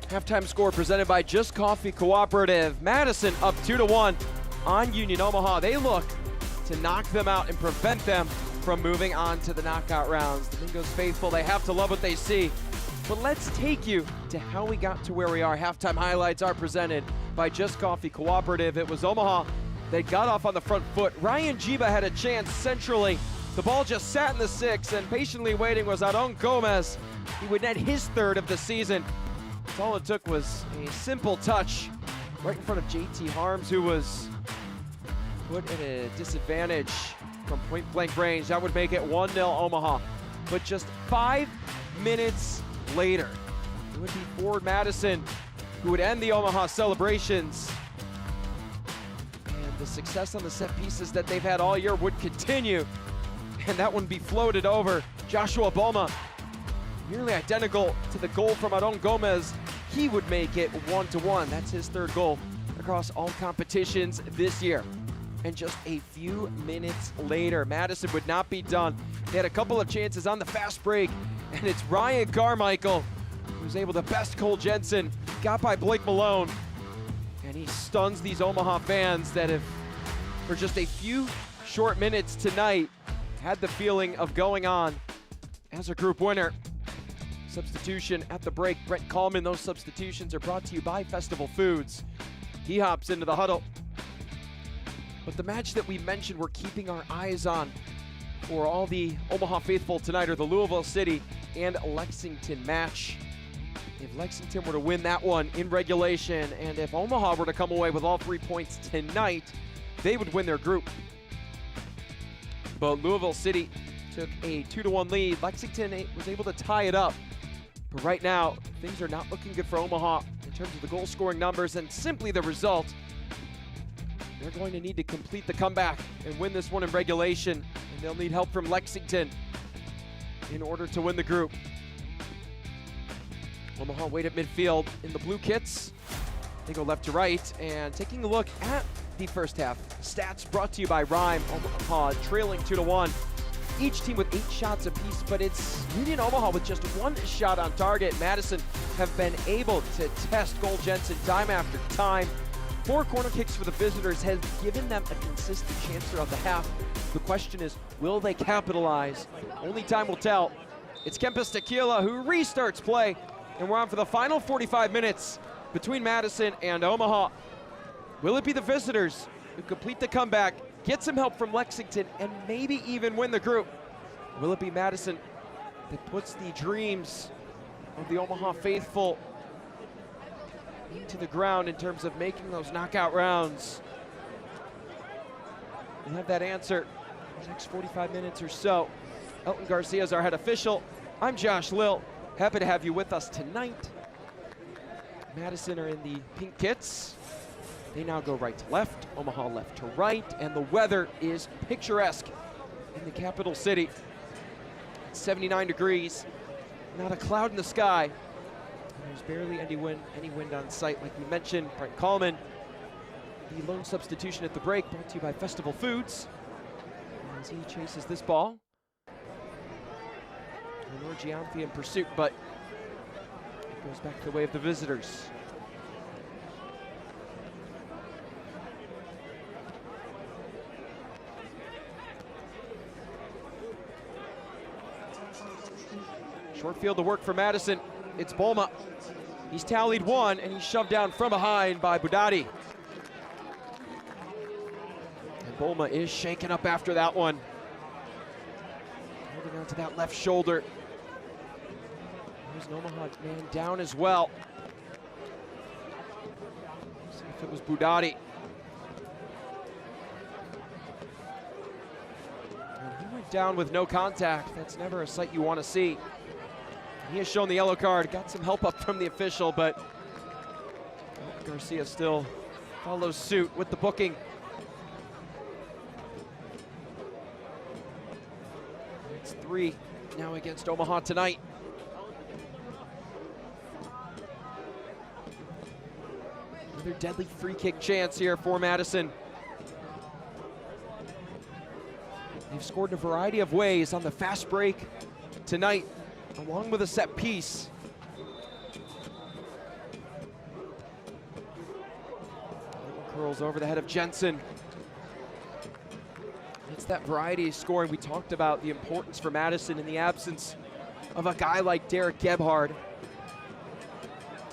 Halftime score presented by Just Coffee Cooperative. Madison up 2-1 on Union Omaha. They look to knock them out and prevent them from moving on to the knockout rounds. The Mingos faithful, they have to love what they see. But let's take you to how we got to where we are. Halftime highlights are presented by Just Coffee Cooperative. It was Omaha. They got off on the front foot. Ryan Jiba had a chance centrally. The ball just sat in the six, and patiently waiting was Adon Gomez. He would net his third of the season. All it took was a simple touch right in front of JT Harms, who was put at a disadvantage from point-blank range. That would make it 1-0 Omaha. But just 5 minutes later, it would be Ford Madison who would end the Omaha celebrations. And the success on the set pieces that they've had all year would continue. And that one be floated over. Joshua Boma, nearly identical to the goal from Adon Gomez. He would make it 1-1. That's his third goal across all competitions this year. And just a few minutes later, Madison would not be done. They had a couple of chances on the fast break, and it's Ryan Carmichael who was able to best Cole Jensen, got by Blake Malone, and he stuns these Omaha fans that have, for just a few short minutes tonight, had the feeling of going on as a group winner. Substitution at the break, Brent Coleman. Those substitutions are brought to you by Festival Foods. He hops into the huddle. But the match that we mentioned we're keeping our eyes on for all the Omaha faithful tonight are the Louisville City and Lexington match. If Lexington were to win that one in regulation, and if Omaha were to come away with all 3 points tonight, they would win their group. But Louisville City took a 2-1 lead. Lexington was able to tie it up. But right now, things are not looking good for Omaha in terms of the goal scoring numbers and simply the result. They're going to need to complete the comeback and win this one in regulation, and they'll need help from Lexington in order to win the group. Omaha wait at midfield in the blue kits. They go left to right, and taking a look at the first half stats brought to you by Rhyme. Omaha trailing 2-1. Each team with 8 shots apiece, but it's Union Omaha with just 1 shot on target. Madison have been able to test Goal Jensen time after time. 4 corner kicks for the visitors has given them a consistent chance throughout the half. The question is, will they capitalize? Only time will tell. It's Kempis Tequila who restarts play, and we're on for the final 45 minutes between Madison and Omaha. Will it be the visitors who complete the comeback, get some help from Lexington, and maybe even win the group? Will it be Madison that puts the dreams of the Omaha faithful into the ground in terms of making those knockout rounds? We'll have that answer in the next 45 minutes or so. Elton Garcia is our head official. I'm Josh Lill. Happy to have you with us tonight. Madison are in the pink kits. They now go right to left, Omaha left to right, and the weather is picturesque in the capital city. 79 degrees, not a cloud in the sky. And there's barely any wind on site, like we mentioned. Brent Coleman, the lone substitution at the break, brought to you by Festival Foods. As he chases this ball. Gianfi in pursuit, but it goes back the way of the visitors. Short field to work for Madison. It's Bolma. He's tallied 1, and he's shoved down from behind by Budati. And Bolma is shaken up after that one. Holding on to that left shoulder. There's an Omaha man down as well. See if it was Budati. And he went down with no contact. That's never a sight you want to see. He has shown the yellow card, got some help up from the official, but Garcia still follows suit with the booking. It's 3 now against Omaha tonight. Another deadly free kick chance here for Madison. They've scored in a variety of ways on the fast break tonight, along with a set piece. Curls over the head of Jensen. It's that variety of scoring we talked about, the importance for Madison in the absence of a guy like Derek Gebhard.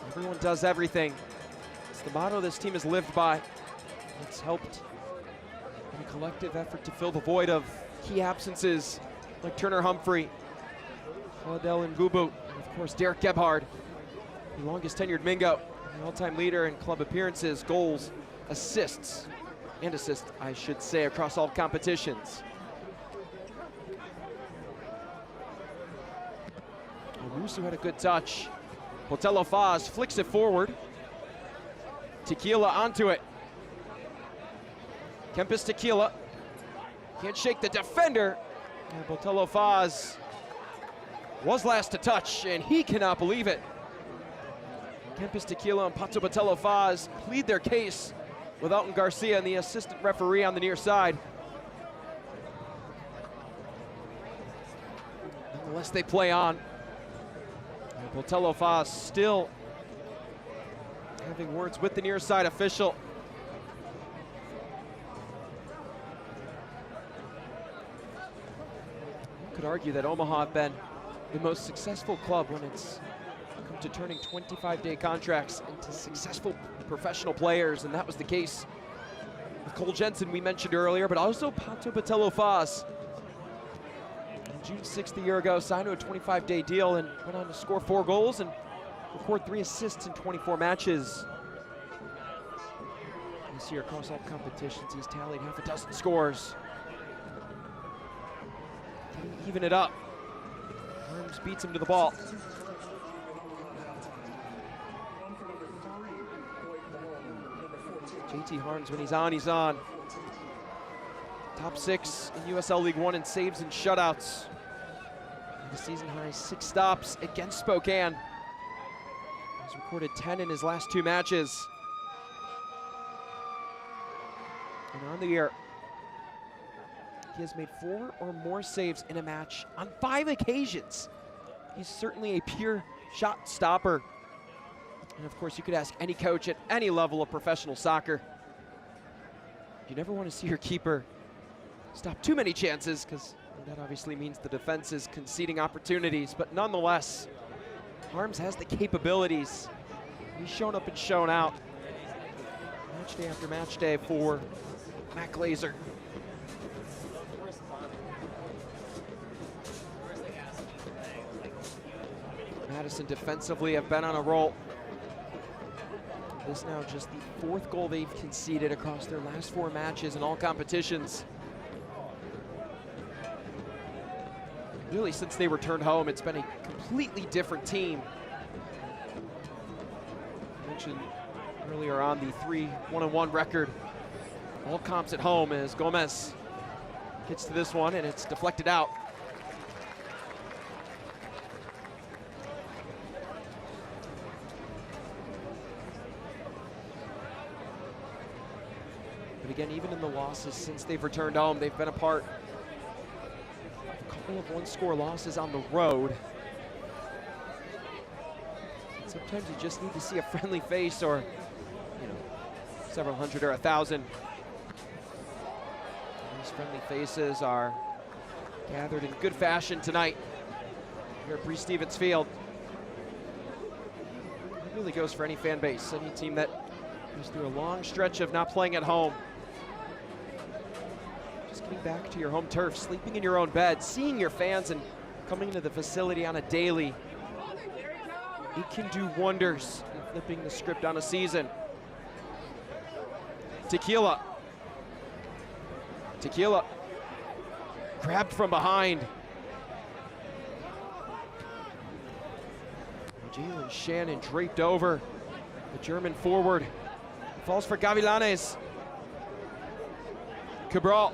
Everyone does everything. It's the motto this team has lived by. It's helped in a collective effort to fill the void of key absences like Turner Humphrey, Claudel Ngubu, and of course Derek Gebhard, the longest tenured Mingo, the all-time leader in club appearances, goals, assists, I should say, across all competitions. Owusu had a good touch. Botello Faz flicks it forward. Tequila onto it. Kempis Tequila can't shake the defender. And Botello Faz was last to touch, and he cannot believe it. Kempis Tequila and Pato Botello Faz plead their case with Elton Garcia and the assistant referee on the near side. Nonetheless, they play on. And Botello Faz still having words with the near side official. You could argue that Omaha have been the most successful club when it's come to turning 25-day contracts into successful professional players, and that was the case with Cole Jensen we mentioned earlier, but also Pato Botello Faz. On June 6th a year ago, signed to a 25-day deal and went on to score 4 goals and record 3 assists in 24 matches. This year across all competitions, he's tallied half a dozen scores. even it up. Harms beats him to the ball. JT Harms, when he's on, he's on. Top 6 in USL League One in saves and shutouts. And the season high 6 stops against Spokane. He's recorded 10 in his last 2 matches. And on the year, he has made 4 or more saves in a match on 5 occasions. He's certainly a pure shot stopper. And of course, you could ask any coach at any level of professional soccer. You never want to see your keeper stop too many chances, because that obviously means the defense is conceding opportunities. But nonetheless, Harms has the capabilities. He's shown up and shown out. Match day after match day for Matt Glazer. Madison defensively have been on a roll. This now just the 4th goal they've conceded across their last 4 matches in all competitions. Really, since they returned home, it's been a completely different team. I mentioned earlier on the 3-1-1 record. All comps at home as Gomez gets to this one and it's deflected out. But again, even in the losses since they've returned home, they've been a part of a couple of 1-score losses on the road. And sometimes you just need to see a friendly face, or several hundred or 1,000. These friendly faces are gathered in good fashion tonight here at Breese Stevens Field. It really goes for any fan base, any team that goes through a long stretch of not playing at home. Just getting back to your home turf, sleeping in your own bed, seeing your fans and coming into the facility on a daily. It can do wonders in flipping the script on a season. Tequila grabbed from behind. Jalen Shannon draped over the German forward. Falls for Gavilanes. Cabral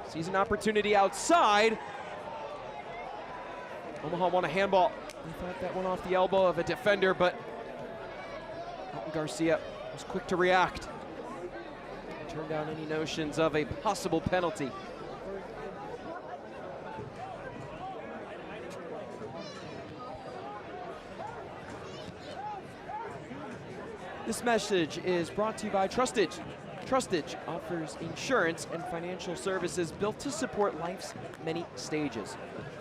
sees an opportunity outside. Omaha won a handball. They thought that went off the elbow of a defender, but Alton Garcia was quick to react. Turned down any notions of a possible penalty. This message is brought to you by Trustage. Trustage offers insurance and financial services built to support life's many stages.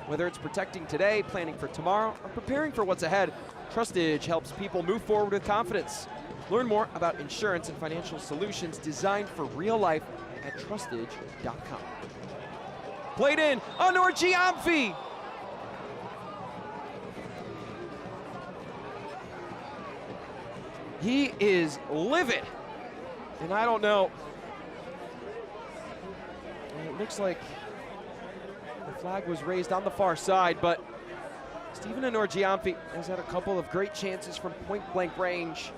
Whether it's protecting today, planning for tomorrow, or preparing for what's ahead, Trustage helps people move forward with confidence. Learn more about insurance and financial solutions designed for real life at trustage.com. Played in, Onur Giamfi. He is livid, and I don't know. It looks like the flag was raised on the far side, but Stephen Onur Giamfi has had a couple of great chances from point-blank range.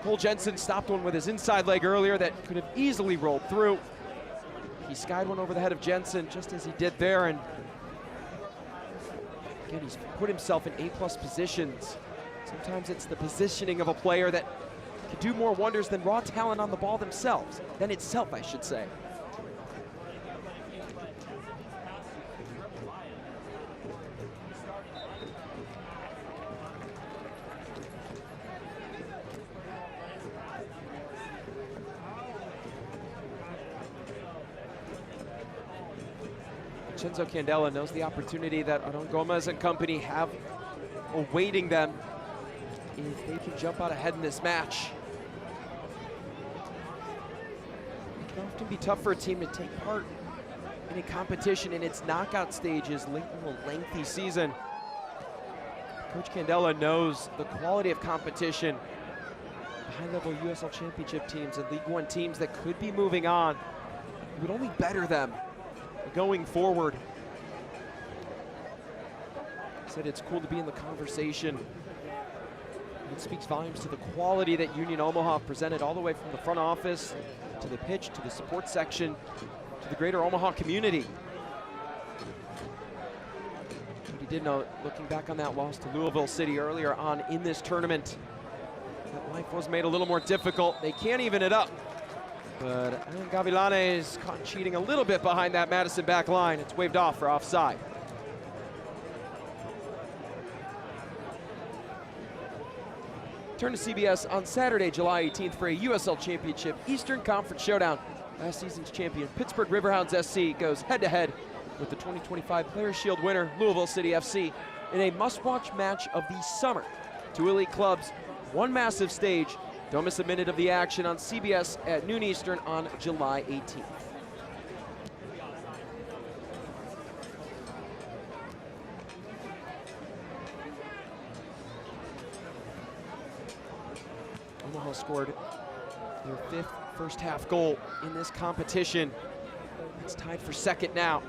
Cole Jensen stopped one with his inside leg earlier that could have easily rolled through. He skied one over the head of Jensen just as he did there, and again, he's put himself in A+ positions. Sometimes it's the positioning of a player that can do more wonders than raw talent on the ball themselves, than itself, I should say. Vincenzo Candela knows the opportunity that Aron Gomez and company have awaiting them if they can jump out ahead in this match. It can often be tough for a team to take part in a competition in its knockout stages late in a lengthy season. Coach Candela knows the quality of competition. The high-level USL Championship teams and League One teams that could be moving on. It would only better them going forward. Said it's cool to be in the conversation. It speaks volumes to the quality that Union Omaha presented all the way from the front office to the pitch, to the support section, to the greater Omaha community. But he did know, looking back on that loss to Louisville City earlier on in this tournament, that life was made a little more difficult. They can't even it up. But Gavilanes caught cheating a little bit behind that Madison back line. It's waved off for offside. Turn to CBS on Saturday, July 18th for a USL Championship Eastern Conference Showdown. Last season's champion, Pittsburgh Riverhounds SC, goes head-to-head with the 2025 Players' Shield winner, Louisville City FC, in a must-watch match of the summer. Two elite clubs, one massive stage. Don't miss a minute of the action on CBS at noon Eastern on July 18th. Omaha scored their 5th first-half goal in this competition. It's tied for second now.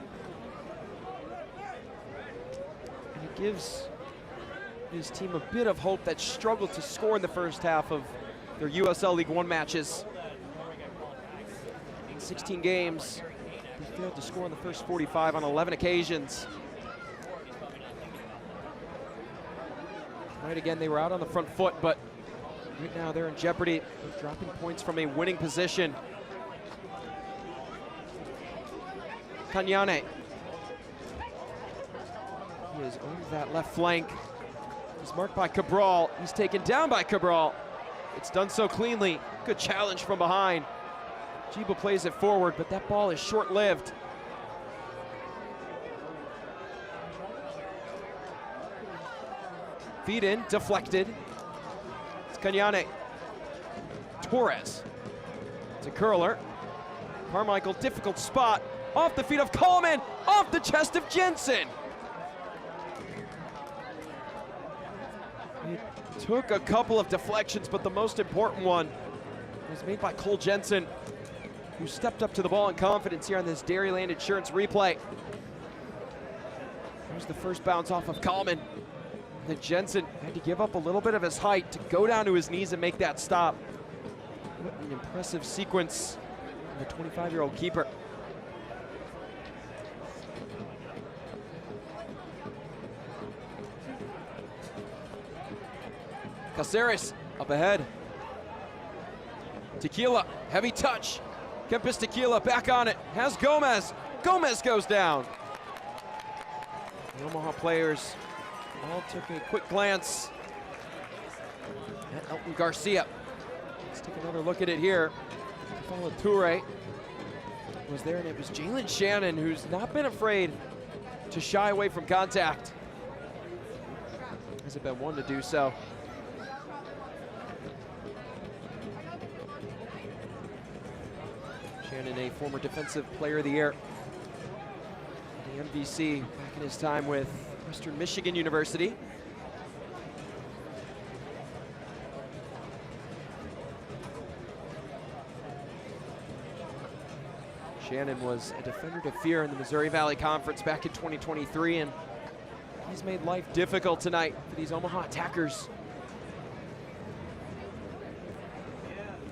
And it gives his team a bit of hope that struggled to score in the first half of their USL League One matches. In 16 games, they failed to score in the first 45 on 11 occasions. Right, again, they were out on the front foot, but right now they're in jeopardy of dropping points from a winning position. Kanyane. He has owned that left flank. He's marked by Cabral. He's taken down by Cabral. It's done so cleanly. Good challenge from behind. Jiba plays it forward, but that ball is short-lived. Feed in, deflected. It's Kanyane. Torres. It's a curler. Carmichael, difficult spot. Off the feet of Coleman, off the chest of Jensen. It took a couple of deflections, but the most important one was made by Cole Jensen, who stepped up to the ball in confidence here on this Dairyland Insurance replay. Here's the first bounce off of Coleman. Then Jensen had to give up a little bit of his height to go down to his knees and make that stop. What an impressive sequence from the 25-year-old keeper. Caceres up ahead. Tequila, heavy touch. Kempis Tequila back on it. Has Gomez. Gomez goes down. The Omaha players all took a quick glance at Elton Garcia. Let's take another look at it here. Tafala Toure was there, and it was Jalen Shannon who's not been afraid to shy away from contact. Hasn't been one to do so. Shannon, a former Defensive Player of the Year, the MVC back in his time with Western Michigan University. Shannon was a defender to fear in the Missouri Valley Conference back in 2023, and he's made life difficult tonight for these Omaha attackers.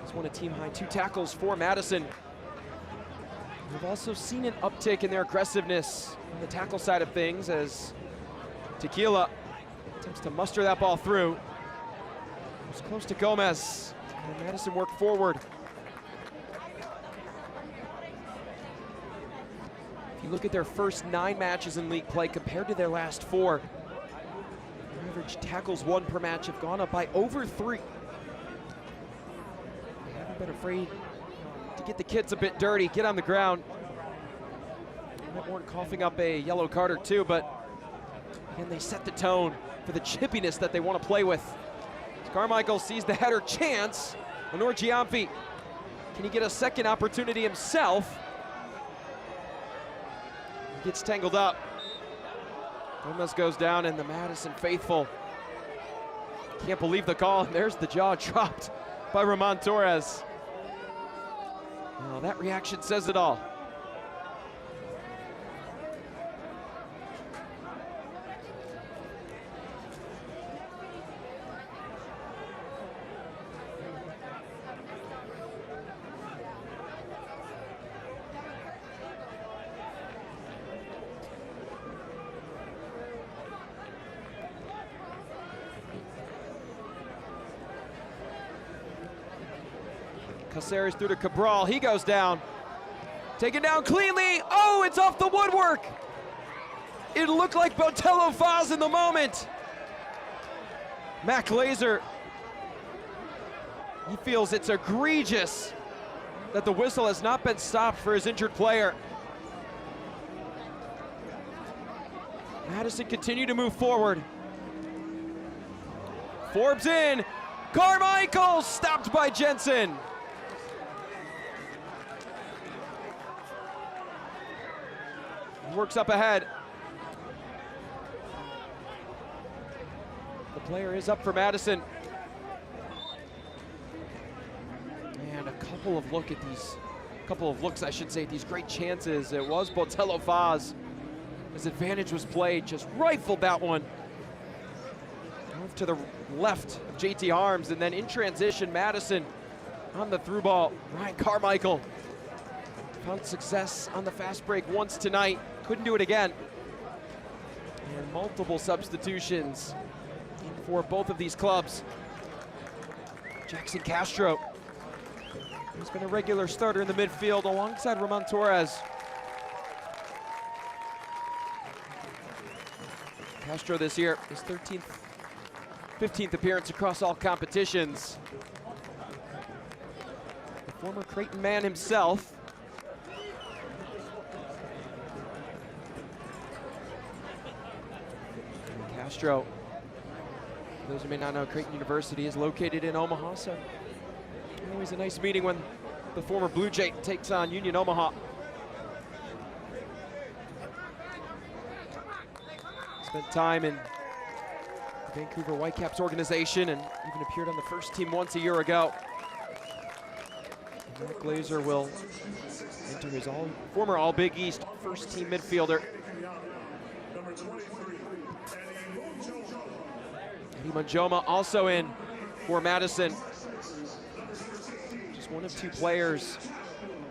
He's won a team-high 2 tackles for Madison. We've also seen an uptick in their aggressiveness on the tackle side of things as Tequila attempts to muster that ball through. It was close to Gomez, and Madison worked forward. If you look at their first 9 matches in league play compared to their last 4, their average tackles won per match have gone up by over 3. They haven't been afraid to get the kids a bit dirty, get on the ground. They weren't coughing up a yellow card or 2, but again, they set the tone for the chippiness that they want to play with. Carmichael sees the header chance. Lenore Giampi, can he get a second opportunity himself? He gets tangled up. Gomez goes down, and the Madison faithful can't believe the call, and there's the jaw dropped by Ramon Torres. Well, that reaction says it all. Caceres through to Cabral, he goes down. Taken down cleanly, oh, it's off the woodwork. It looked like Botello Faz in the moment. Matt Glazer, he feels it's egregious that the whistle has not been stopped for his injured player. Madison continue to move forward. Forbes in, Carmichael stopped by Jensen. Works up ahead. The player is up for Madison. And a couple of looks, I should say, at these great chances. It was Botello Faz. His advantage was played, just rifled that one. Off to the left of JT Harms, and then in transition, Madison on the through ball. Ryan Carmichael found success on the fast break once tonight, couldn't do it again. And multiple substitutions for both of these clubs. Jackson Castro has been a regular starter in the midfield alongside Ramon Torres. Castro this year, his 15th appearance across all competitions. The former Creighton man himself. And Castro, for those who may not know, Creighton University is located in Omaha, so always a nice meeting when the former Blue Jay takes on Union Omaha. Spent time in the Vancouver Whitecaps organization and even appeared on the first team once a year ago. And Matt Glazer will enter his former All-Big East first team midfielder. Eddie Manjoma also in for Madison. Just one of two players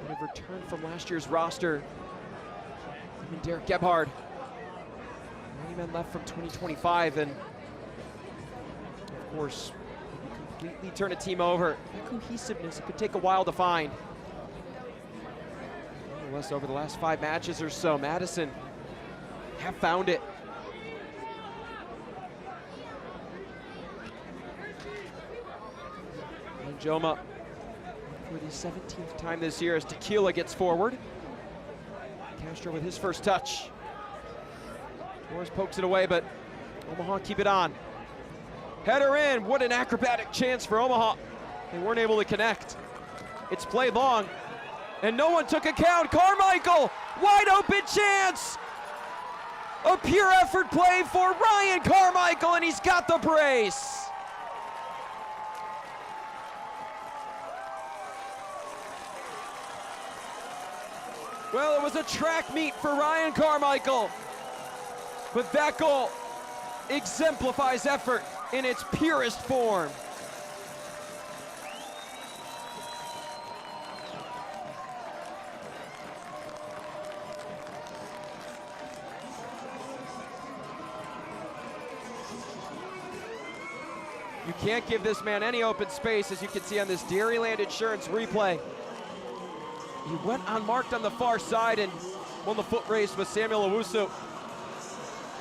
that have returned from last year's roster. And Derek Gebhard. 90 men left from 2025, and of course, completely turn a team over. That cohesiveness, it could take a while to find. Nonetheless, over the last 5 matches or so, Madison have found it. Manjoma for the 17th time this year as Tequila gets forward. Castro with his first touch. Torres pokes it away, but Omaha keep it on. Header in, what an acrobatic chance for Omaha. They weren't able to connect. It's played long, and no one took account. Carmichael, wide open chance. A pure effort play for Ryan Carmichael, and he's got the brace. Well, it was a track meet for Ryan Carmichael. But that goal exemplifies effort in its purest form. You can't give this man any open space, as you can see on this Dairyland Insurance replay. He went unmarked on the far side and won the foot race with Samuel Owusu.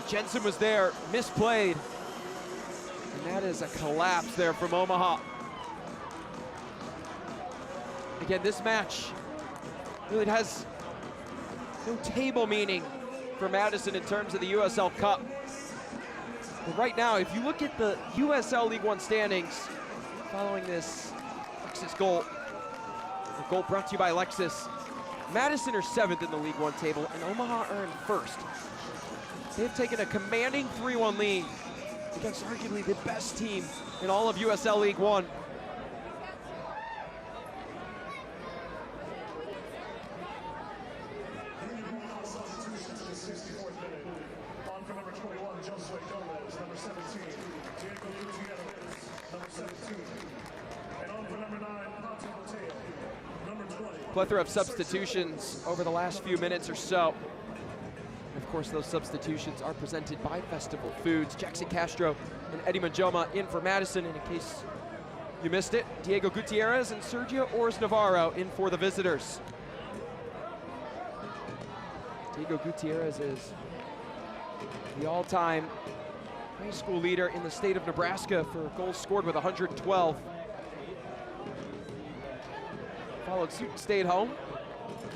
Jensen was there, misplayed. And that is a collapse there from Omaha. Again, this match really has no table meaning for Madison in terms of the USL Cup. But right now, if you look at the USL League One standings following this Lexus goal, the goal brought to you by Lexus, Madison are 7th in the League One table and Omaha are in 1st. They've taken a commanding 3-1 lead against arguably the best team in all of USL League One. Plethora of substitutions over the last few minutes or so. Of course, those substitutions are presented by Festival Foods. Jackson Castro and Eddie Manjoma in for Madison. And in case You missed it. Diego Gutierrez and Sergio Ors Navarro in for the visitors. Diego Gutierrez is the all-time high school leader in the state of Nebraska for goals scored with 112. Followed suit and stayed home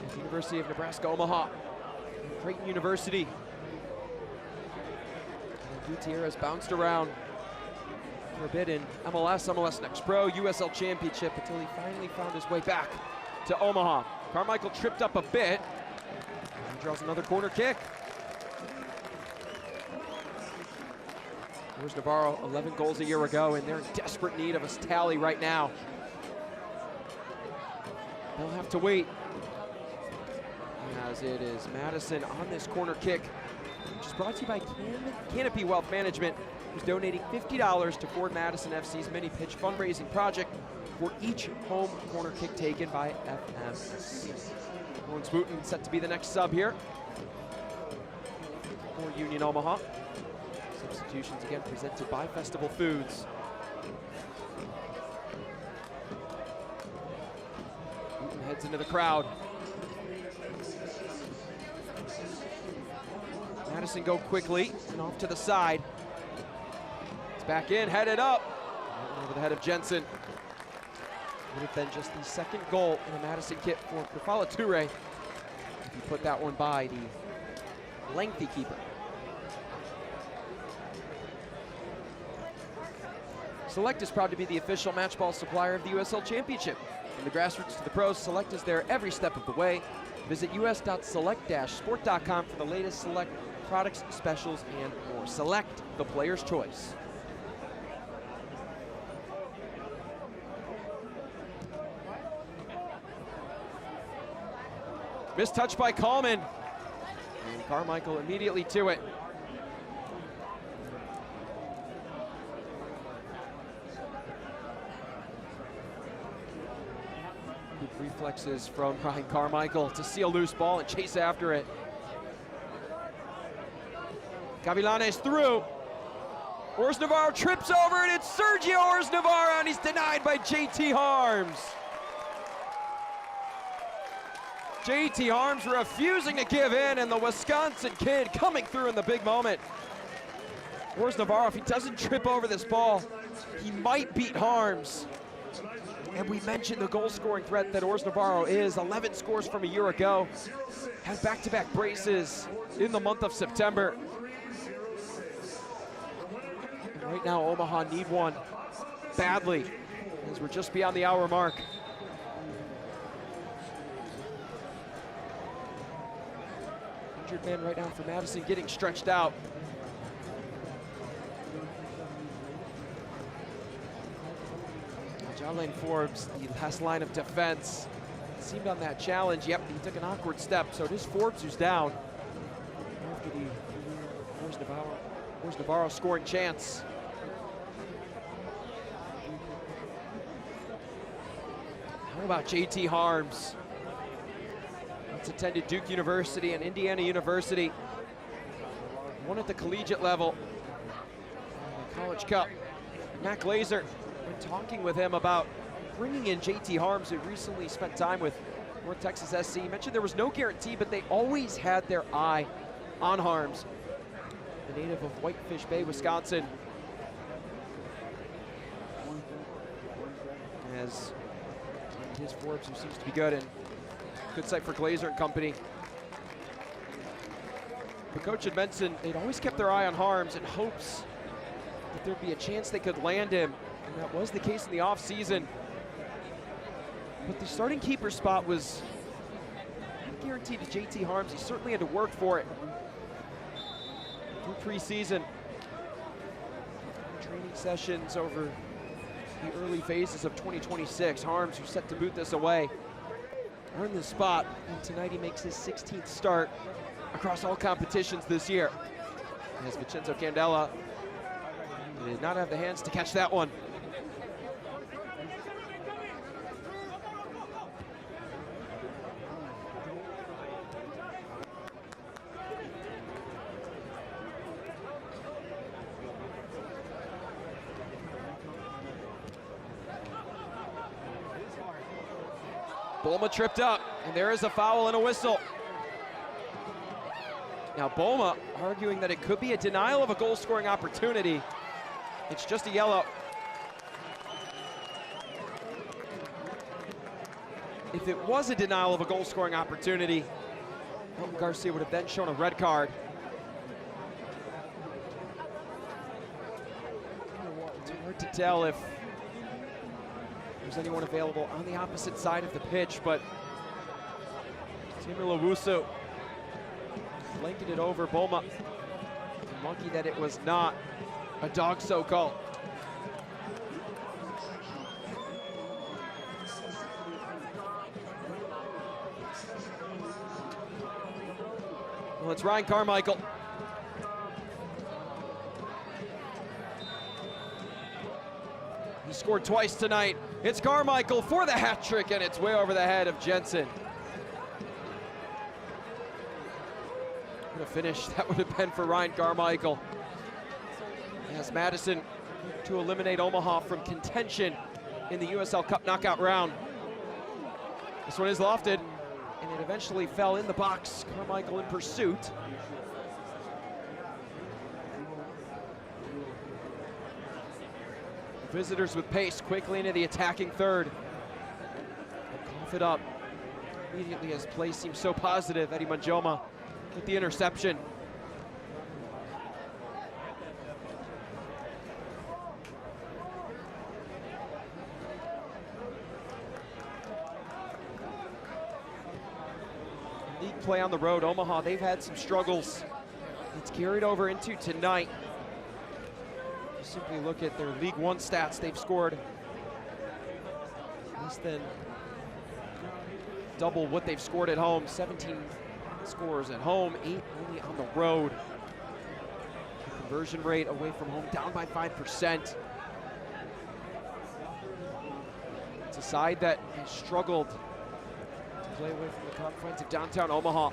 at the University of Nebraska, Omaha. Creighton University. And Gutierrez bounced around for a bit in MLS, MLS Next Pro, USL Championship until he finally found his way back to Omaha. Carmichael tripped up a bit. He draws another corner kick. Here's Navarro, 11 goals a year ago, and they're in desperate need of a tally right now. They'll have to wait. As it is Madison on this corner kick, which is brought to you by Canopy Wealth Management, who's donating $50 to Ford Madison FC's mini pitch fundraising project for each home corner kick taken by FMC. Lawrence Wooten set to be the next sub here for Union Omaha. Substitutions again presented by Festival Foods. Wooten heads into the crowd. Madison go quickly and off to the side. It's back in, headed up. Over the head of Jensen. Would have been just the second goal in a Madison kit for Kefala Toure if you put that one by the lengthy keeper. Select is proud to be the official match ball supplier of the USL Championship. From the grassroots to the pros, Select is there every step of the way. Visit us.select-sport.com for the latest Select products, specials, and more. Select, the player's choice. Missed touch by Coleman. And Carmichael immediately to it. Good reflexes from Ryan Carmichael to see a loose ball and chase after it. Gavilanes through. Ors Navarro trips over it. It's Sergio Ors Navarro, and he's denied by JT Harms. JT Harms refusing to give in, and the Wisconsin kid coming through in the big moment. Ors Navarro, if he doesn't trip over this ball, he might beat Harms. And we mentioned the goal-scoring threat that Ors Navarro is. 11 scores from a year ago. Has back-to-back braces in the month of September. And right now, Omaha need one badly, as we're just beyond the hour mark. Injured man right now for Madison getting stretched out. Jalen Forbes, the last line of defense. Seemed on that challenge, yep, he took an awkward step, so it is Forbes who's down. After the Ors Navarro scoring chance. How about JT Harms? It's attended Duke University and Indiana University. One at the collegiate level. The College Cup. Matt Glazer, when talking with him about bringing in JT Harms, who recently spent time with North Texas SC, he mentioned there was no guarantee, but they always had their eye on Harms. The native of Whitefish Bay, Wisconsin. As it is Forbes, who seems to be good, and good sight for Glazer and company. The coach had mentioned they'd always kept their eye on Harms in hopes that there'd be a chance they could land him, and that was the case in the offseason. But the starting keeper spot was not guaranteed to JT Harms. He certainly had to work for it through preseason. Training sessions over the early phases of 2026. Harms, who's set to boot this away, earned the spot, and tonight he makes his 16th start across all competitions this year. As Vincenzo Candela did not have the hands to catch that one. Boma tripped up, and there is a foul and a whistle. Now Boma arguing that it could be a denial of a goal-scoring opportunity. It's just a yellow. If it was a denial of a goal-scoring opportunity, Milton Garcia would have then shown a red card. It's hard to tell if there's anyone available on the opposite side of the pitch, but Samuel Owusu blanket it over Boma. Lucky that it was not a dog so called. Well, it's Ryan Carmichael. He scored twice tonight. It's Carmichael for the hat trick, and it's way over the head of Jensen. What a finish that would have been for Ryan Carmichael. As Madison to eliminate Omaha from contention in the USL Cup knockout round. This one is lofted, and it eventually fell in the box. Carmichael in pursuit. Visitors with pace quickly into the attacking third. Cough it up immediately as play seems so positive. Eddie Manjoma with the interception. League play on the road. Omaha, they've had some struggles. It's carried over into tonight. If you simply look at their League One stats, they've scored less than double what they've scored at home. 17 scores at home, 8 only on the road. The conversion rate away from home down by 5%. It's a side that has struggled to play away from the confines of downtown Omaha.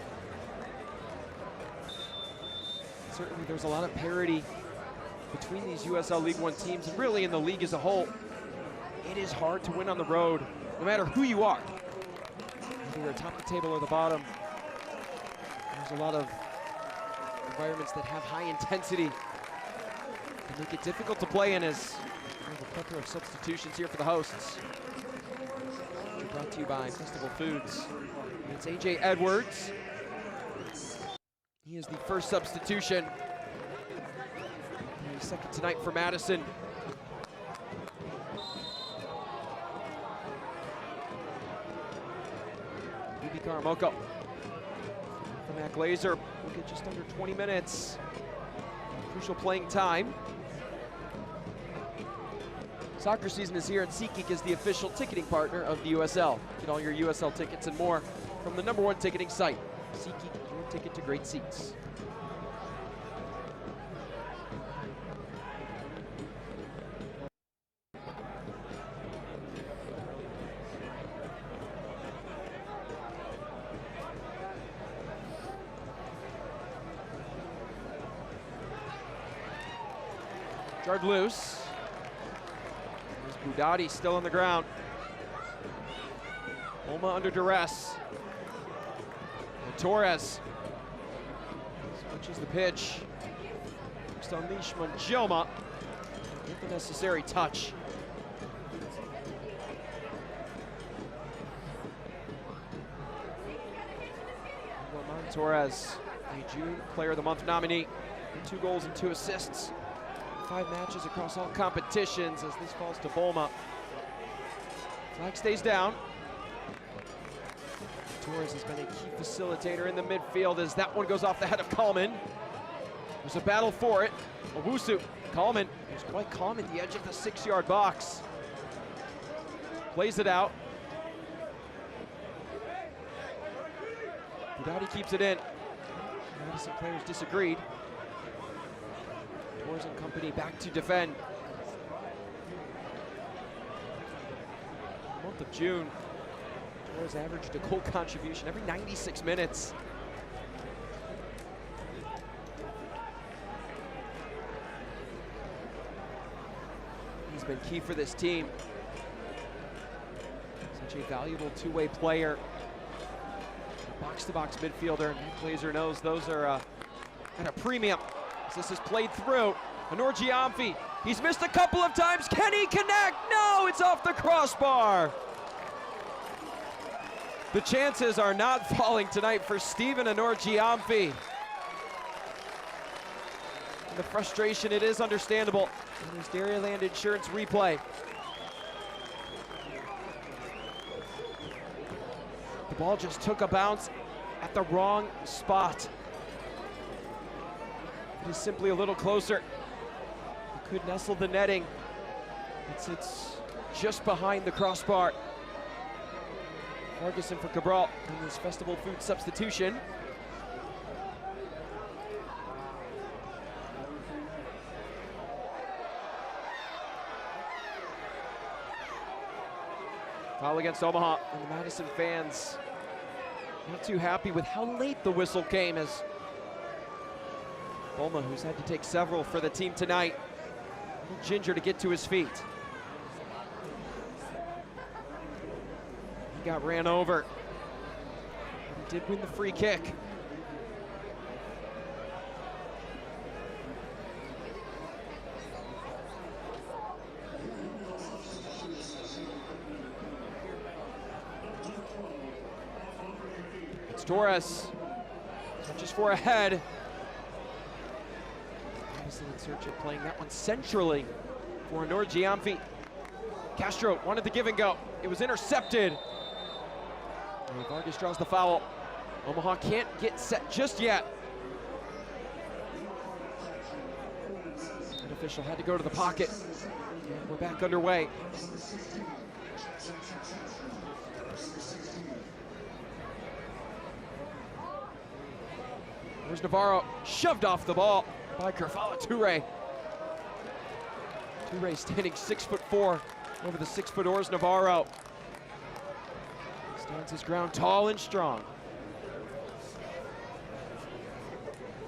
Certainly there's a lot of parity between these USL League One teams and really in the league as a whole. It is hard to win on the road, no matter who you are. Whether you're atop the table or the bottom, there's a lot of environments that have high intensity and make it difficult to play in as we have a plethora of substitutions here for the hosts. Brought to you by Festival Foods. And it's AJ Edwards. He is the first substitution. He's second tonight for Madison. Bibi Karamoko. For Matt Glazer, we'll get just under 20 minutes. Crucial playing time. Soccer season is here, and SeatGeek is the official ticketing partner of the USL. Get all your USL tickets and more from the #1 ticketing site. SeatGeek, your ticket to great seats. Jarred loose. There's Budati still on the ground. Oma under duress. And Torres switches the pitch. Looks to unleash Manjoma. Get the necessary touch. Roman Torres, a June Player of the Month nominee. 2 goals and 2 assists. 5 matches across all competitions as this falls to Boma. Flag stays down. Torres has been a key facilitator in the midfield as that one goes off the head of Coleman. There's a battle for it. Owusu, Coleman is quite calm at the edge of the 6-yard box. Plays it out. Budati keeps it in. Madison players disagreed. Torres and company back to defend. The month of June, Torres averaged a goal contribution every 96 minutes. He's been key for this team. So Such a valuable two-way player. Box-to-box midfielder, and Matt Glazer knows those are at a premium. As this is played through. Anor Giamfi, he's missed a couple of times. Can he connect? No, it's off the crossbar. The chances are not falling tonight for Stephen Anor Giamfi. The frustration, it is understandable. And there's Dairyland Insurance replay. The ball just took a bounce at the wrong spot. It is simply a little closer. It could nestle the netting. It's just behind the crossbar. Ferguson for Cabral in this festival food substitution. Foul against Omaha, and the Madison fans not too happy with how late the whistle came, as Bulma, who's had to take several for the team tonight, a little ginger to get to his feet. He got ran over. He did win the free kick. Torres searches for a head. Madison in search of playing that one centrally for Anor Giamfi. Castro wanted the give and go. It was intercepted. And Vargas draws the foul. Omaha can't get set just yet. An official had to go to the pocket. And we're back underway. There's Navarro, shoved off the ball by Kerfala Toure. Toure standing 6'4" over the 6' Ors Navarro. Stands his ground tall and strong.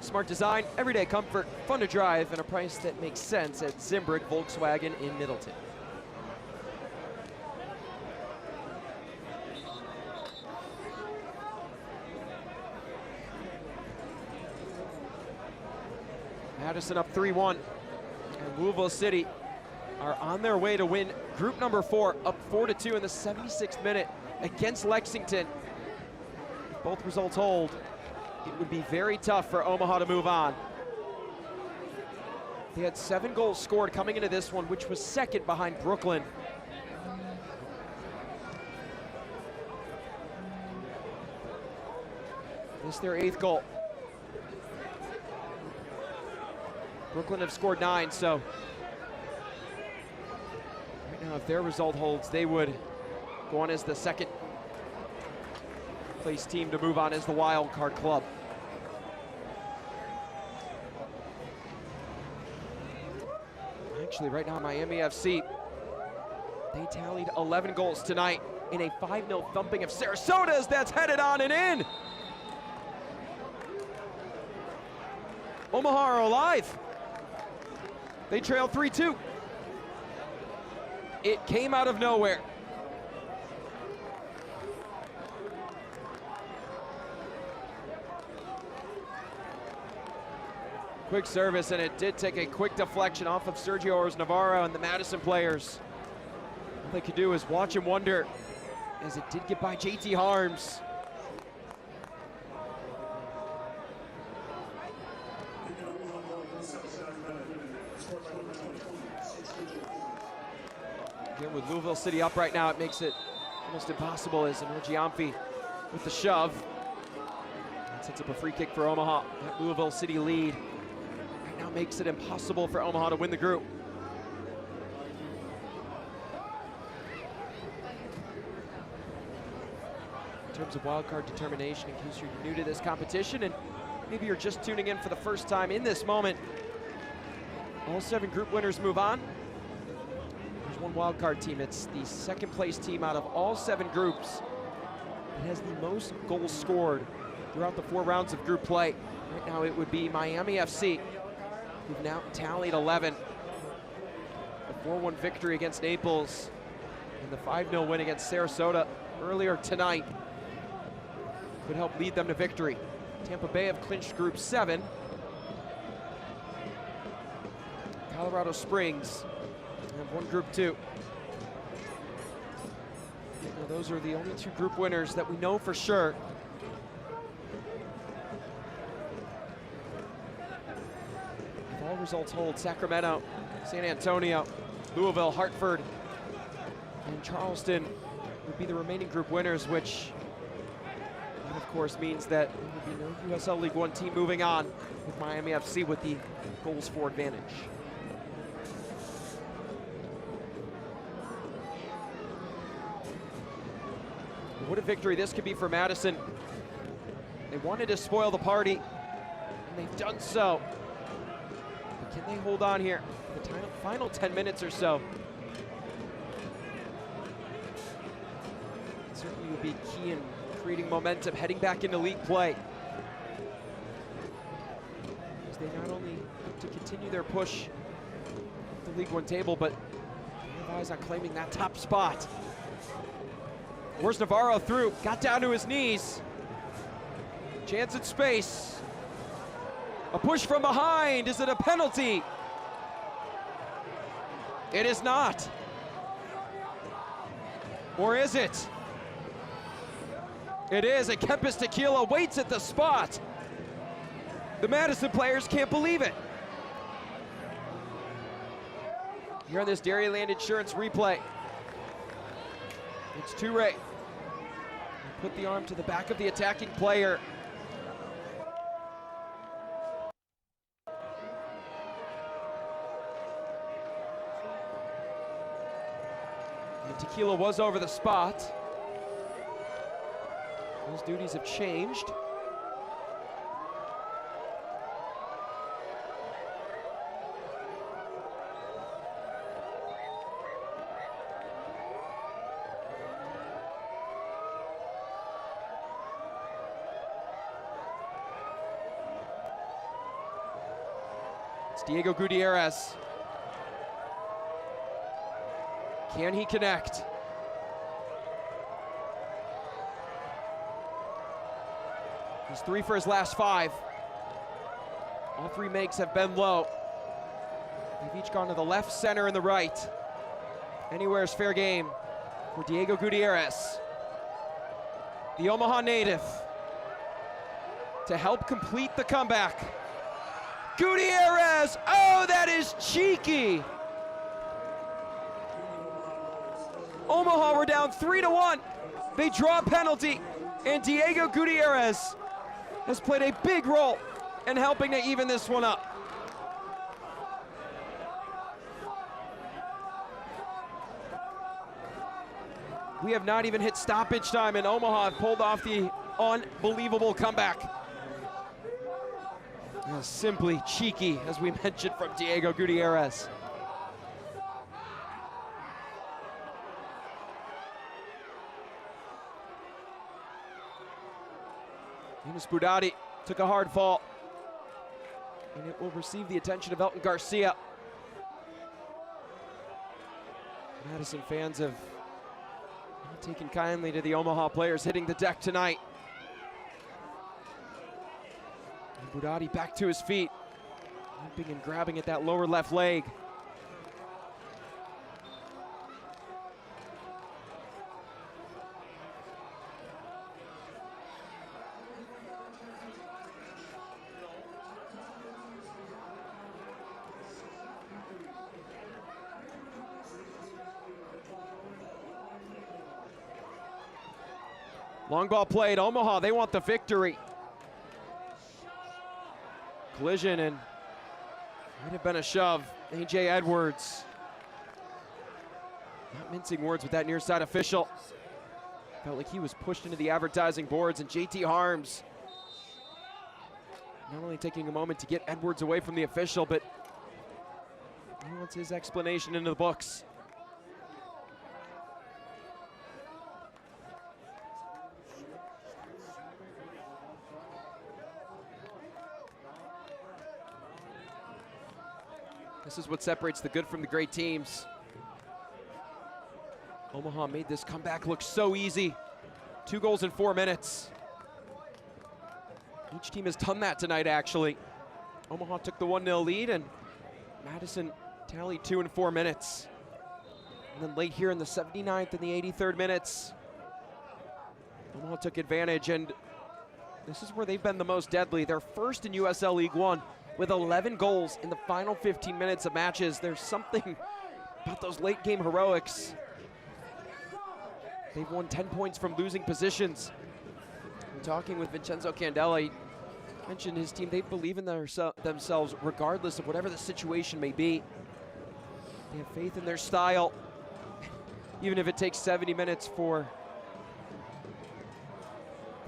Smart design, everyday comfort, fun to drive, and a price that makes sense at Zimbrick Volkswagen in Middleton. Madison up 3-1, and Louisville City are on their way to win group number 4, up 4-2 in the 76th minute against Lexington. If both results hold, it would be very tough for Omaha to move on. They had 7 goals scored coming into this one, which was second behind Brooklyn. This is their 8th goal. Brooklyn have scored 9, so right now if their result holds, they would go on as the second place team to move on as the wild card club. Actually, right now Miami FC, they tallied 11 goals tonight in a 5-0 thumping of Sarasota's that's headed on and in. Omaha are alive. They trail 3-2. It came out of nowhere. Quick service, and it did take a quick deflection off of Sergio Ors Navarro and the Madison players. All they could do is watch and wonder, as it did get by JT Harms. Again, with Louisville City up right now, it makes it almost impossible as Anor Giamfi with the shove. That sets up a free kick for Omaha. That Louisville City lead right now makes it impossible for Omaha to win the group. In terms of wildcard determination, in case you're new to this competition and maybe you're just tuning in for the first time in this moment, all 7 group winners move on. There's one wildcard team. It's the second place team out of all 7 groups that has the most goals scored throughout the 4 rounds of group play. Right now it would be Miami FC, who've now tallied 11. The 4-1 victory against Naples And the 5-0 win against Sarasota earlier tonight could help lead them to victory. Tampa Bay have clinched Group 7. Colorado Springs have won Group 2. Now, those are the only 2 group winners that we know for sure. If all results hold, Sacramento, San Antonio, Louisville, Hartford, and Charleston would be the remaining group winners, which of course means that there will be no USL League One team moving on, with Miami FC with the goals for advantage. What a victory this could be for Madison. They wanted to spoil the party, and they've done so. But can they hold on here for the final 10 minutes or so? It certainly would be key in creating momentum heading back into league play, as they not only look to continue their push up the League One table, but they have eyes on claiming that top spot. Where's Navarro through? Got down to his knees. Chance at space. A push from behind. Is it a penalty? It is not. Or is it? It is, and Kempis Tequila waits at the spot. The Madison players can't believe it. Here on this Dairyland Insurance replay, it's Toure. Put the arm to the back of the attacking player. And Tequila was over the spot. Those duties have changed. It's Diego Gutierrez. Can he connect? He's 3 for his last 5. All 3 makes have been low. They've each gone to the left, center, and the right. Anywhere is fair game for Diego Gutierrez, the Omaha native, to help complete the comeback. Gutierrez, oh, that is cheeky. Omaha were down 3-1. They draw a penalty, and Diego Gutierrez has played a big role in helping to even this one up. We have not even hit stoppage time, and Omaha have pulled off the unbelievable comeback. Simply cheeky, as we mentioned, from Diego Gutierrez. Yunus Budati took a hard fall, and it will receive the attention of Elton Garcia. Madison fans have not taken kindly to the Omaha players hitting the deck tonight. And Budati back to his feet, limping and grabbing at that lower left leg. Long ball played, Omaha, they want the victory. Collision, and might have been a shove. A.J. Edwards. Not mincing words with that near side official. Felt like he was pushed into the advertising boards, and JT Harms not only taking a moment to get Edwards away from the official, but he wants his explanation into the books. This is what separates the good from the great teams. Omaha made this comeback look so easy. 2 goals in 4 minutes. Each team has done that tonight, actually. Omaha took the 1-0 lead, and Madison tallied 2 in 4 minutes. And then late here in the 79th and the 83rd minutes, Omaha took advantage, and this is where they've been the most deadly. They're first in USL League One with 11 goals in the final 15 minutes of matches. There's something about those late game heroics. They've won 10 points from losing positions. I'm talking with Vincenzo Candela. He mentioned his team, they believe in themselves regardless of whatever the situation may be. They have faith in their style, even if it takes 70 minutes for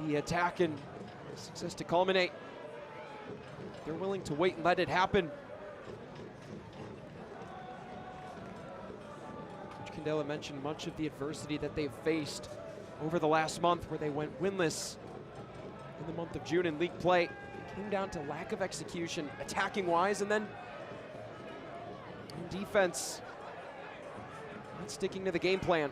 the attack and success to culminate. They're willing to wait and let it happen. Coach Candela mentioned much of the adversity that they've faced over the last month, where they went winless in the month of June in league play. It came down to lack of execution, attacking wise, and then in defense, not sticking to the game plan.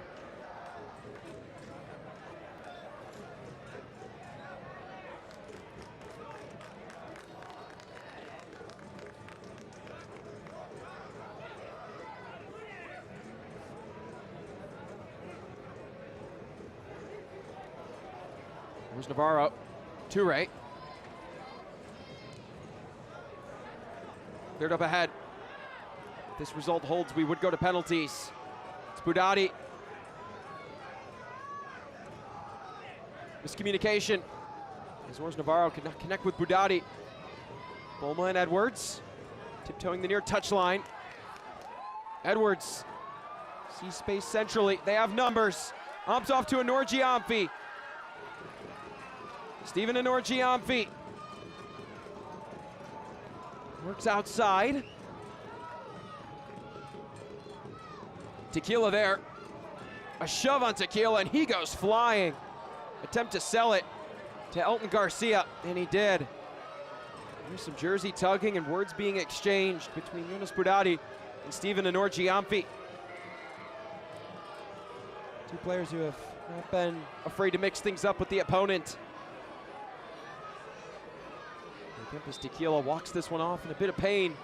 Here's Navarro, Toure. Third up ahead. If this result holds, we would go to penalties. It's Budati. Miscommunication. As Ors Navarro could not connect with Budati. Bulma and Edwards tiptoeing the near touchline. Edwards sees space centrally. They have numbers. Umps off to Anorji Amphi. Stephen Anorji Amphi works outside. Tequila there. A shove on Tequila, and he goes flying. Attempt to sell it to Elton Garcia, and he did. There's some jersey tugging and words being exchanged between Jonas Budati and Stephen Anorji Amphi. Two players who have not been afraid to mix things up with the opponent. Kempis Tequila walks this one off in a bit of pain.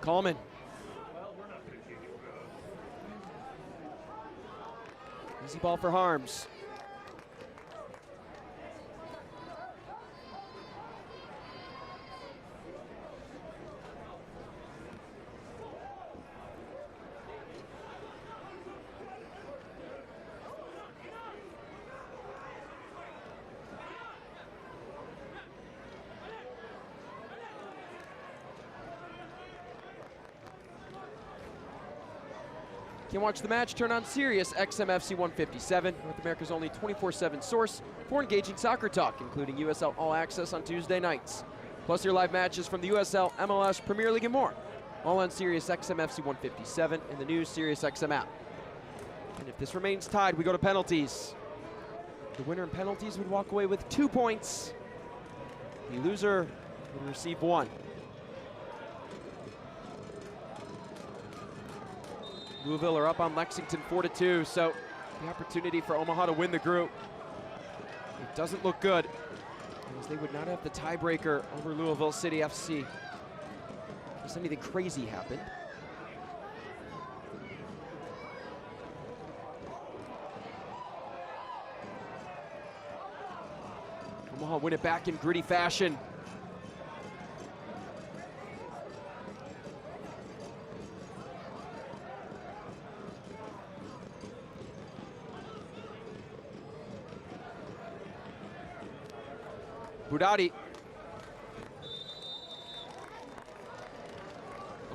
Coleman. Easy ball for Harms. Can watch the match? Turn on Sirius XMFC 157, North America's only 24/7 source for engaging soccer talk, including USL All Access on Tuesday nights. Plus your live matches from the USL, MLS, Premier League, and more. All on Sirius XMFC 157 and the new Sirius XM app. And if this remains tied, we go to penalties. The winner in penalties would walk away with 2 points. The loser would receive 1. Louisville are up on Lexington 4-2, so the opportunity for Omaha to win the group, it doesn't look good, as they would not have the tiebreaker over Louisville City FC. If anything crazy happened. Omaha win it back in gritty fashion. Budati.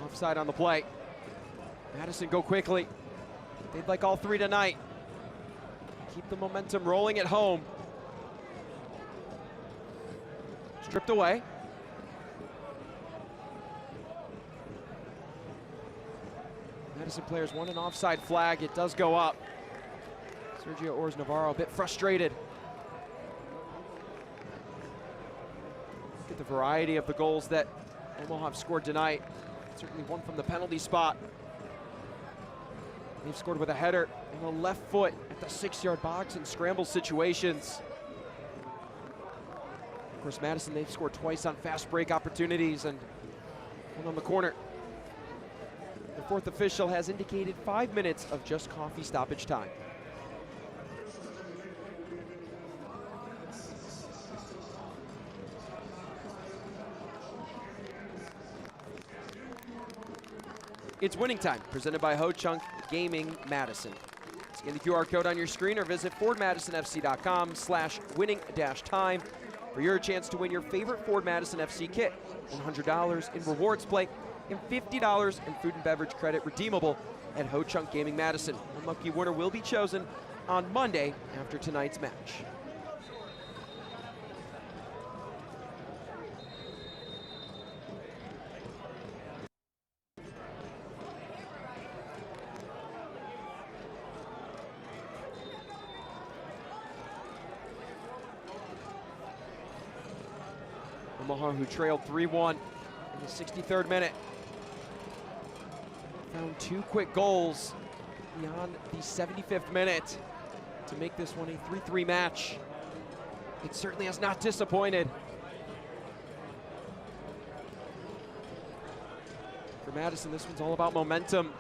Offside on the play. Madison go quickly. They'd like all 3 tonight. Keep the momentum rolling at home. Stripped away. Madison players want an offside flag. It does go up. Sergio Ors Navarro a bit frustrated. Look at the variety of the goals that Omaha have scored tonight. Certainly one from the penalty spot. They've scored with a header and a left foot at the 6-yard box in scramble situations. Of course, Madison, they've scored twice on fast break opportunities and one on the corner. The fourth official has indicated 5 minutes of just coffee stoppage time. It's winning time, presented by Ho-Chunk Gaming Madison. Scan the QR code on your screen or visit FordMadisonFC.com/winning-time for your chance to win your favorite Ford Madison FC kit. $100 in rewards play and $50 in food and beverage credit redeemable at Ho-Chunk Gaming Madison. One lucky winner will be chosen on Monday after tonight's match. Omaha, who trailed 3-1 in the 63rd minute, found 2 quick goals beyond the 75th minute to make this one a 3-3 match. It certainly has not disappointed. For Madison, this one's all about momentum.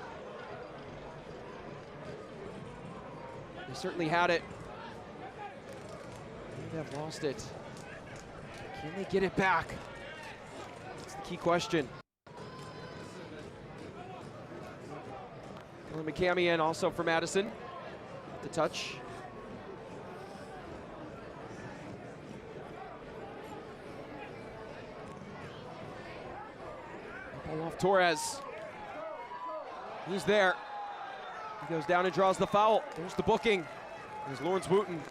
They certainly had it. They have lost it. Can they get it back? That's the key question. Dylan McCamian also for Madison. The touch. Ball off Torres. He's there. He goes down and draws the foul. There's the booking. There's Lawrence Wooten.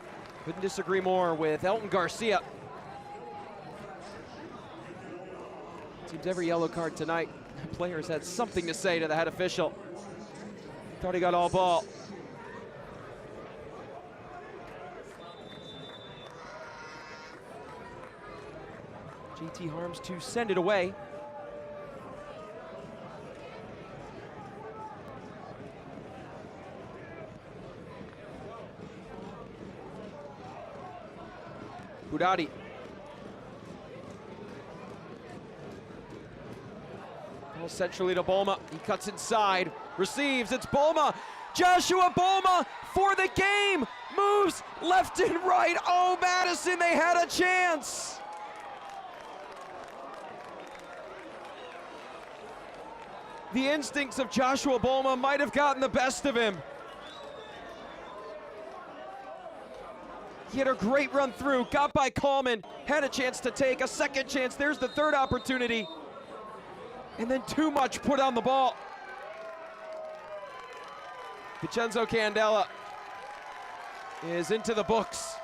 Couldn't disagree more with Elton Garcia. Seems every yellow card tonight, players had something to say to the head official. Thought he got all ball. JT Harms to send it away. Budati. Centrally to Bolma. He cuts inside, receives. It's Bolma. Joshua Bolma for the game. Moves left and right. Oh, Madison, they had a chance. The instincts of Joshua Bolma might have gotten the best of him. He had a great run through, got by Coleman, had a chance to take a second chance. There's the third opportunity. And then too much put on the ball. Vincenzo Candela is into the books.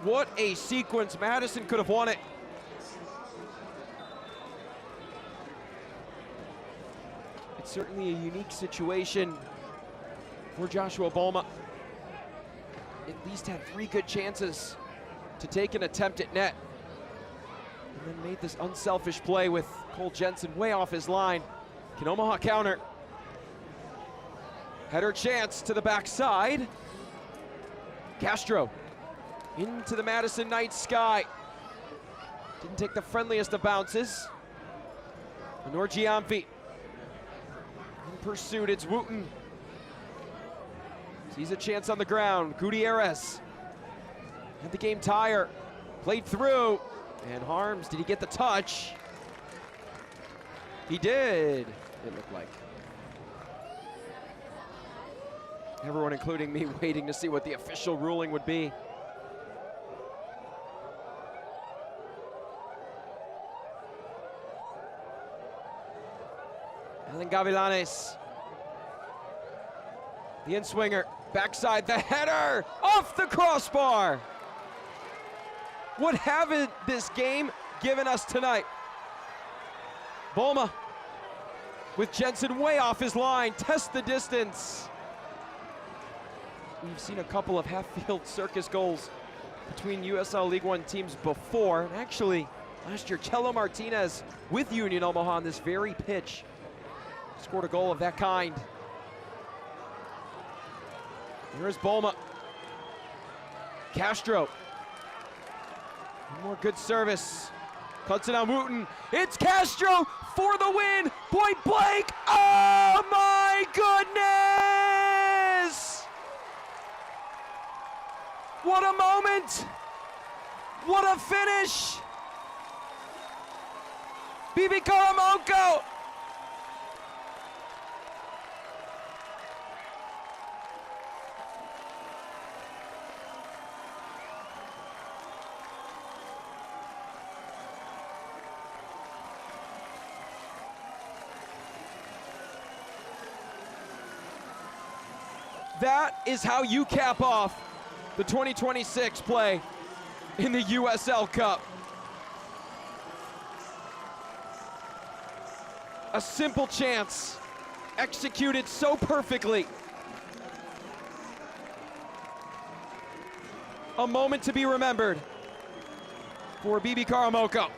What a sequence. Madison could have won it. It's certainly a unique situation for Joshua Bolma. At least had 3 good chances to take an attempt at net, and then made this unselfish play with Cole Jensen way off his line. Can Omaha counter? Header chance to the backside. Castro into the Madison night sky. Didn't take the friendliest of bounces. Honor Giamfi in pursuit. It's Wooten. Sees a chance on the ground. Gutierrez had the game tire, played through, and Harms, did he get the touch? He did, it looked like. Everyone, including me, waiting to see what the official ruling would be. Alan Gavilanes, the in-swinger, backside, the header, off the crossbar. What haven't this game given us tonight? Bolma with Jensen way off his line, test the distance. We've seen a couple of half-field circus goals between USL League One teams before, and actually last year Chelo Martinez with Union Omaha on this very pitch scored a goal of that kind. Here's Bulma. Castro. One more good service. Cuts it on Wooten. It's Castro for the win. Point blank. Oh my goodness! What a moment! What a finish! Bibi Karamoko! That is how you cap off the 2026 play in the USL Cup. A simple chance, executed so perfectly. A moment to be remembered for Bibi Karamoko.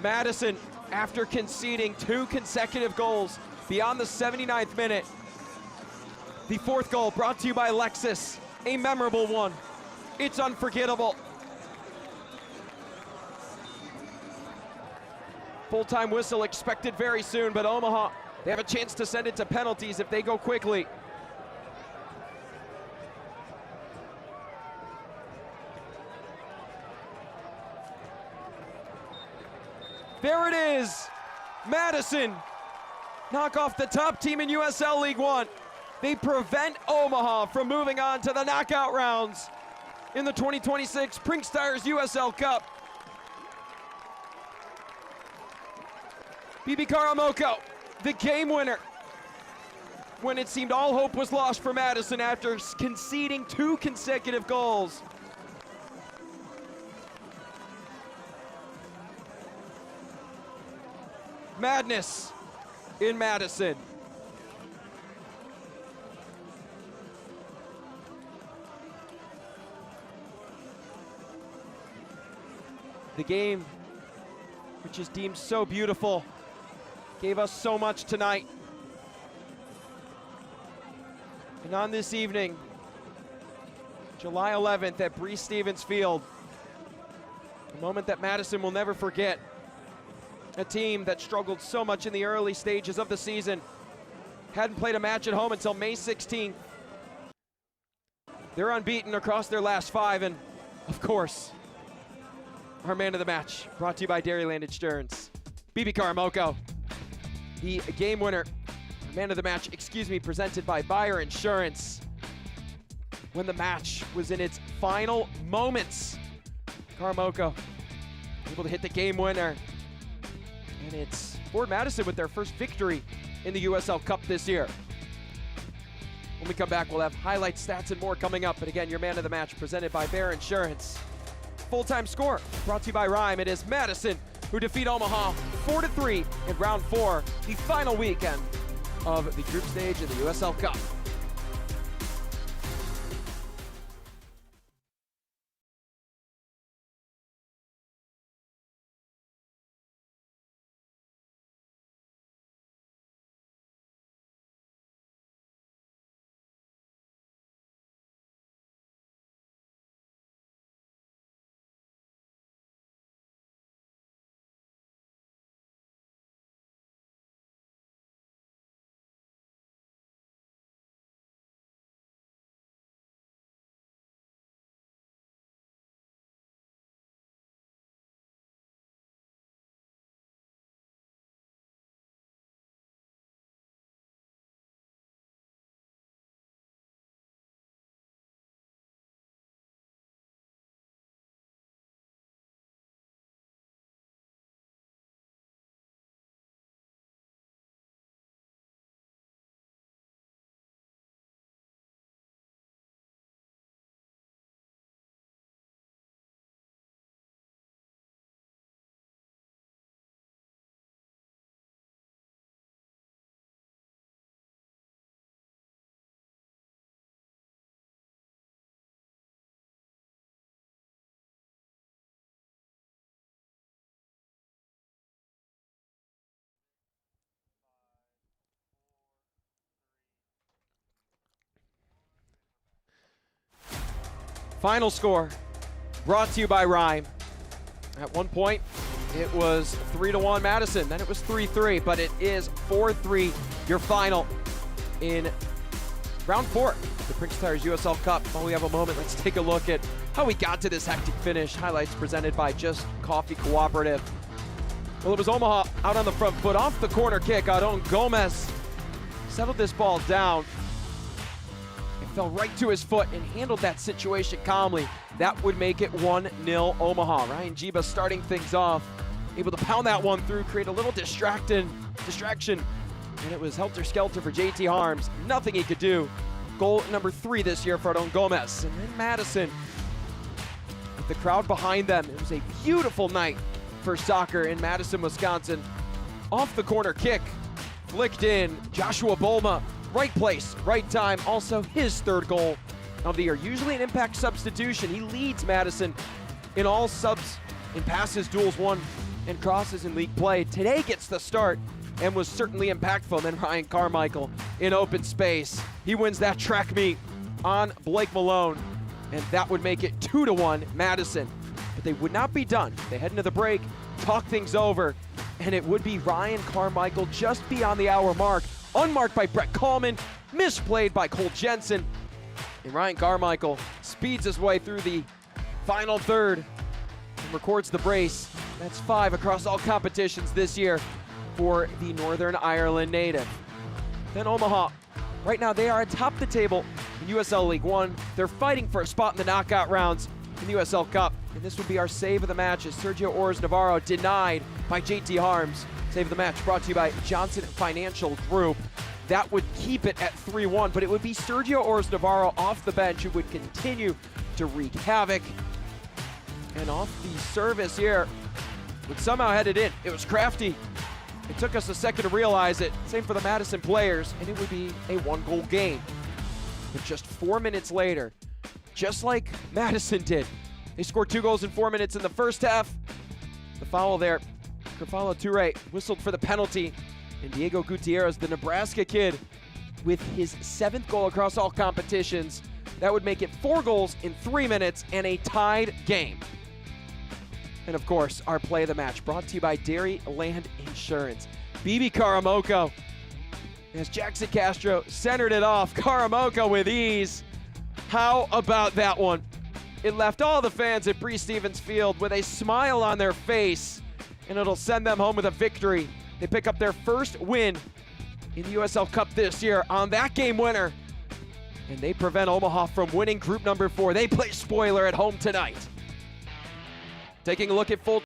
Madison, after conceding 2 consecutive goals beyond the 79th minute. The 4th goal brought to you by Lexus, a memorable one. It's unforgettable. Full-time whistle expected very soon, but Omaha, they have a chance to send it to penalties if they go quickly. There it is, Madison knock off the top team in USL League One. They prevent Omaha from moving on to the knockout rounds in the 2026 Prinx Tires USL Cup. Bibi Karamoko, the game winner, when it seemed all hope was lost for Madison after conceding 2 consecutive goals. Madness in Madison. The game, which is deemed so beautiful, gave us so much tonight. And on this evening, July 11th at Breese Stevens Field, a moment that Madison will never forget. A team that struggled so much in the early stages of the season. Hadn't played a match at home until May 16th. They're unbeaten across their last 5, and of course, our man of the match, brought to you by Dairyland Insurance, Bibi Karamoko. The game winner, man of the match, presented by Bayer Insurance. When the match was in its final moments, Karamoko able to hit the game winner. And it's Ford Madison with their first victory in the USL Cup this year. When we come back, we'll have highlights, stats, and more coming up. But again, your man of the match presented by Bayer Insurance. Full-time score brought to you by Rhyme. It is Madison who defeat Omaha 4-3 in round 4, the final weekend of the group stage of the USL Cup. Final score brought to you by Rhyme. At one point, it was 3-1 Madison. Then it was 3-3, but it is 4-3 your final in round 4 of the Prinx Tires USL Cup. While we have a moment, let's take a look at how we got to this hectic finish. Highlights presented by Just Coffee Cooperative. Well, it was Omaha out on the front foot off the corner kick. Adon Gomez settled this ball down. It fell right to his foot and handled that situation calmly. That would make it 1-0 Omaha. Ryan Jiba starting things off, able to pound that one through, create a little distraction, and it was helter-skelter for JT Harms. Nothing he could do. Goal number 3 this year for Adon Gomez. And then Madison, with the crowd behind them. It was a beautiful night for soccer in Madison, Wisconsin. Off the corner kick, flicked in. Joshua Bolma, right place, right time. Also his 3rd goal of the year. Usually an impact substitution. He leads Madison in all subs, in passes, duels won, and crosses in league play. Today gets the start and was certainly impactful. And then Ryan Carmichael in open space. He wins that track meet on Blake Malone, and that would make it 2-1 Madison. But they would not be done. They head into the break, talk things over, and it would be Ryan Carmichael just beyond the hour mark. Unmarked by Brett Coleman, misplayed by Cole Jensen. And Ryan Carmichael speeds his way through the final third and records the brace. That's 5 across all competitions this year for the Northern Ireland native. Then Omaha. Right now they are atop the table in USL League One. They're fighting for a spot in the knockout rounds in the USL Cup. And this would be our save of the match as Sergio Ores Navarro denied by JT Harms. Save of the match brought to you by Johnson Financial Group. That would keep it at 3-1, but it would be Sergio Ores Navarro off the bench who would continue to wreak havoc. And off the service here, would somehow head it in. It was crafty. It took us a second to realize it. Same for the Madison players, and it would be a 1-goal game. But just 4 minutes later, just like Madison did, they scored 2 goals in 4 minutes in the first half. The foul there, Carvalho Toure whistled for the penalty, and Diego Gutierrez, the Nebraska kid, with his 7th goal across all competitions. That would make it 4 goals in 3 minutes and a tied game. And of course, our play of the match brought to you by Dairy Land Insurance. BB Karamoko, as Jackson Castro centered it off. Karamoko with ease. How about that one? It left all the fans at Bree Stevens Field with a smile on their face, and it'll send them home with a victory. They pick up their first win in the USL Cup this year on that game winner, and they prevent Omaha from winning group number 4. They play spoiler at home tonight. Taking a look at full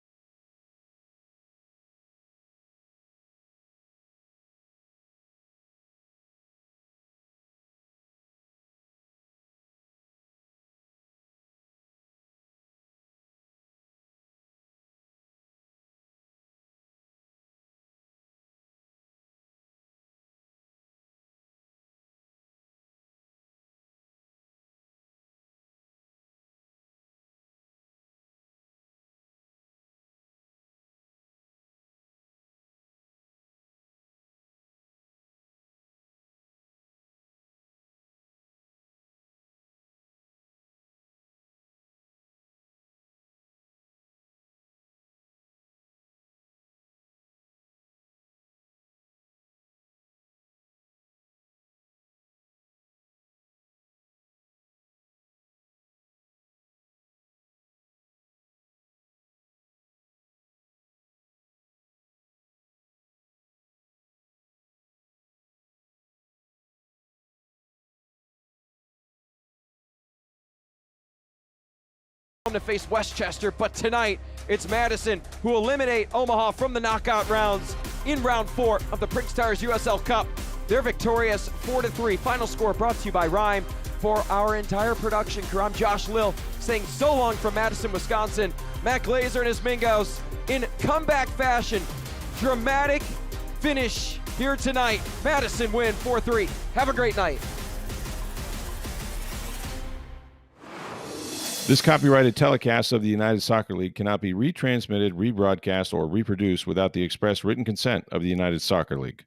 to face Westchester, but tonight it's Madison who eliminate Omaha from the knockout rounds in round 4 of the Prinx Tires USL Cup. They're victorious 4-3. Final score brought to you by Rhyme. For our entire production crew, I'm Josh Lill saying so long from Madison, Wisconsin. Matt Glazer and his Mingos in comeback fashion. Dramatic finish here tonight. Madison win 4-3. Have a great night. This copyrighted telecast of the United Soccer League cannot be retransmitted, rebroadcast, or reproduced without the express written consent of the United Soccer League.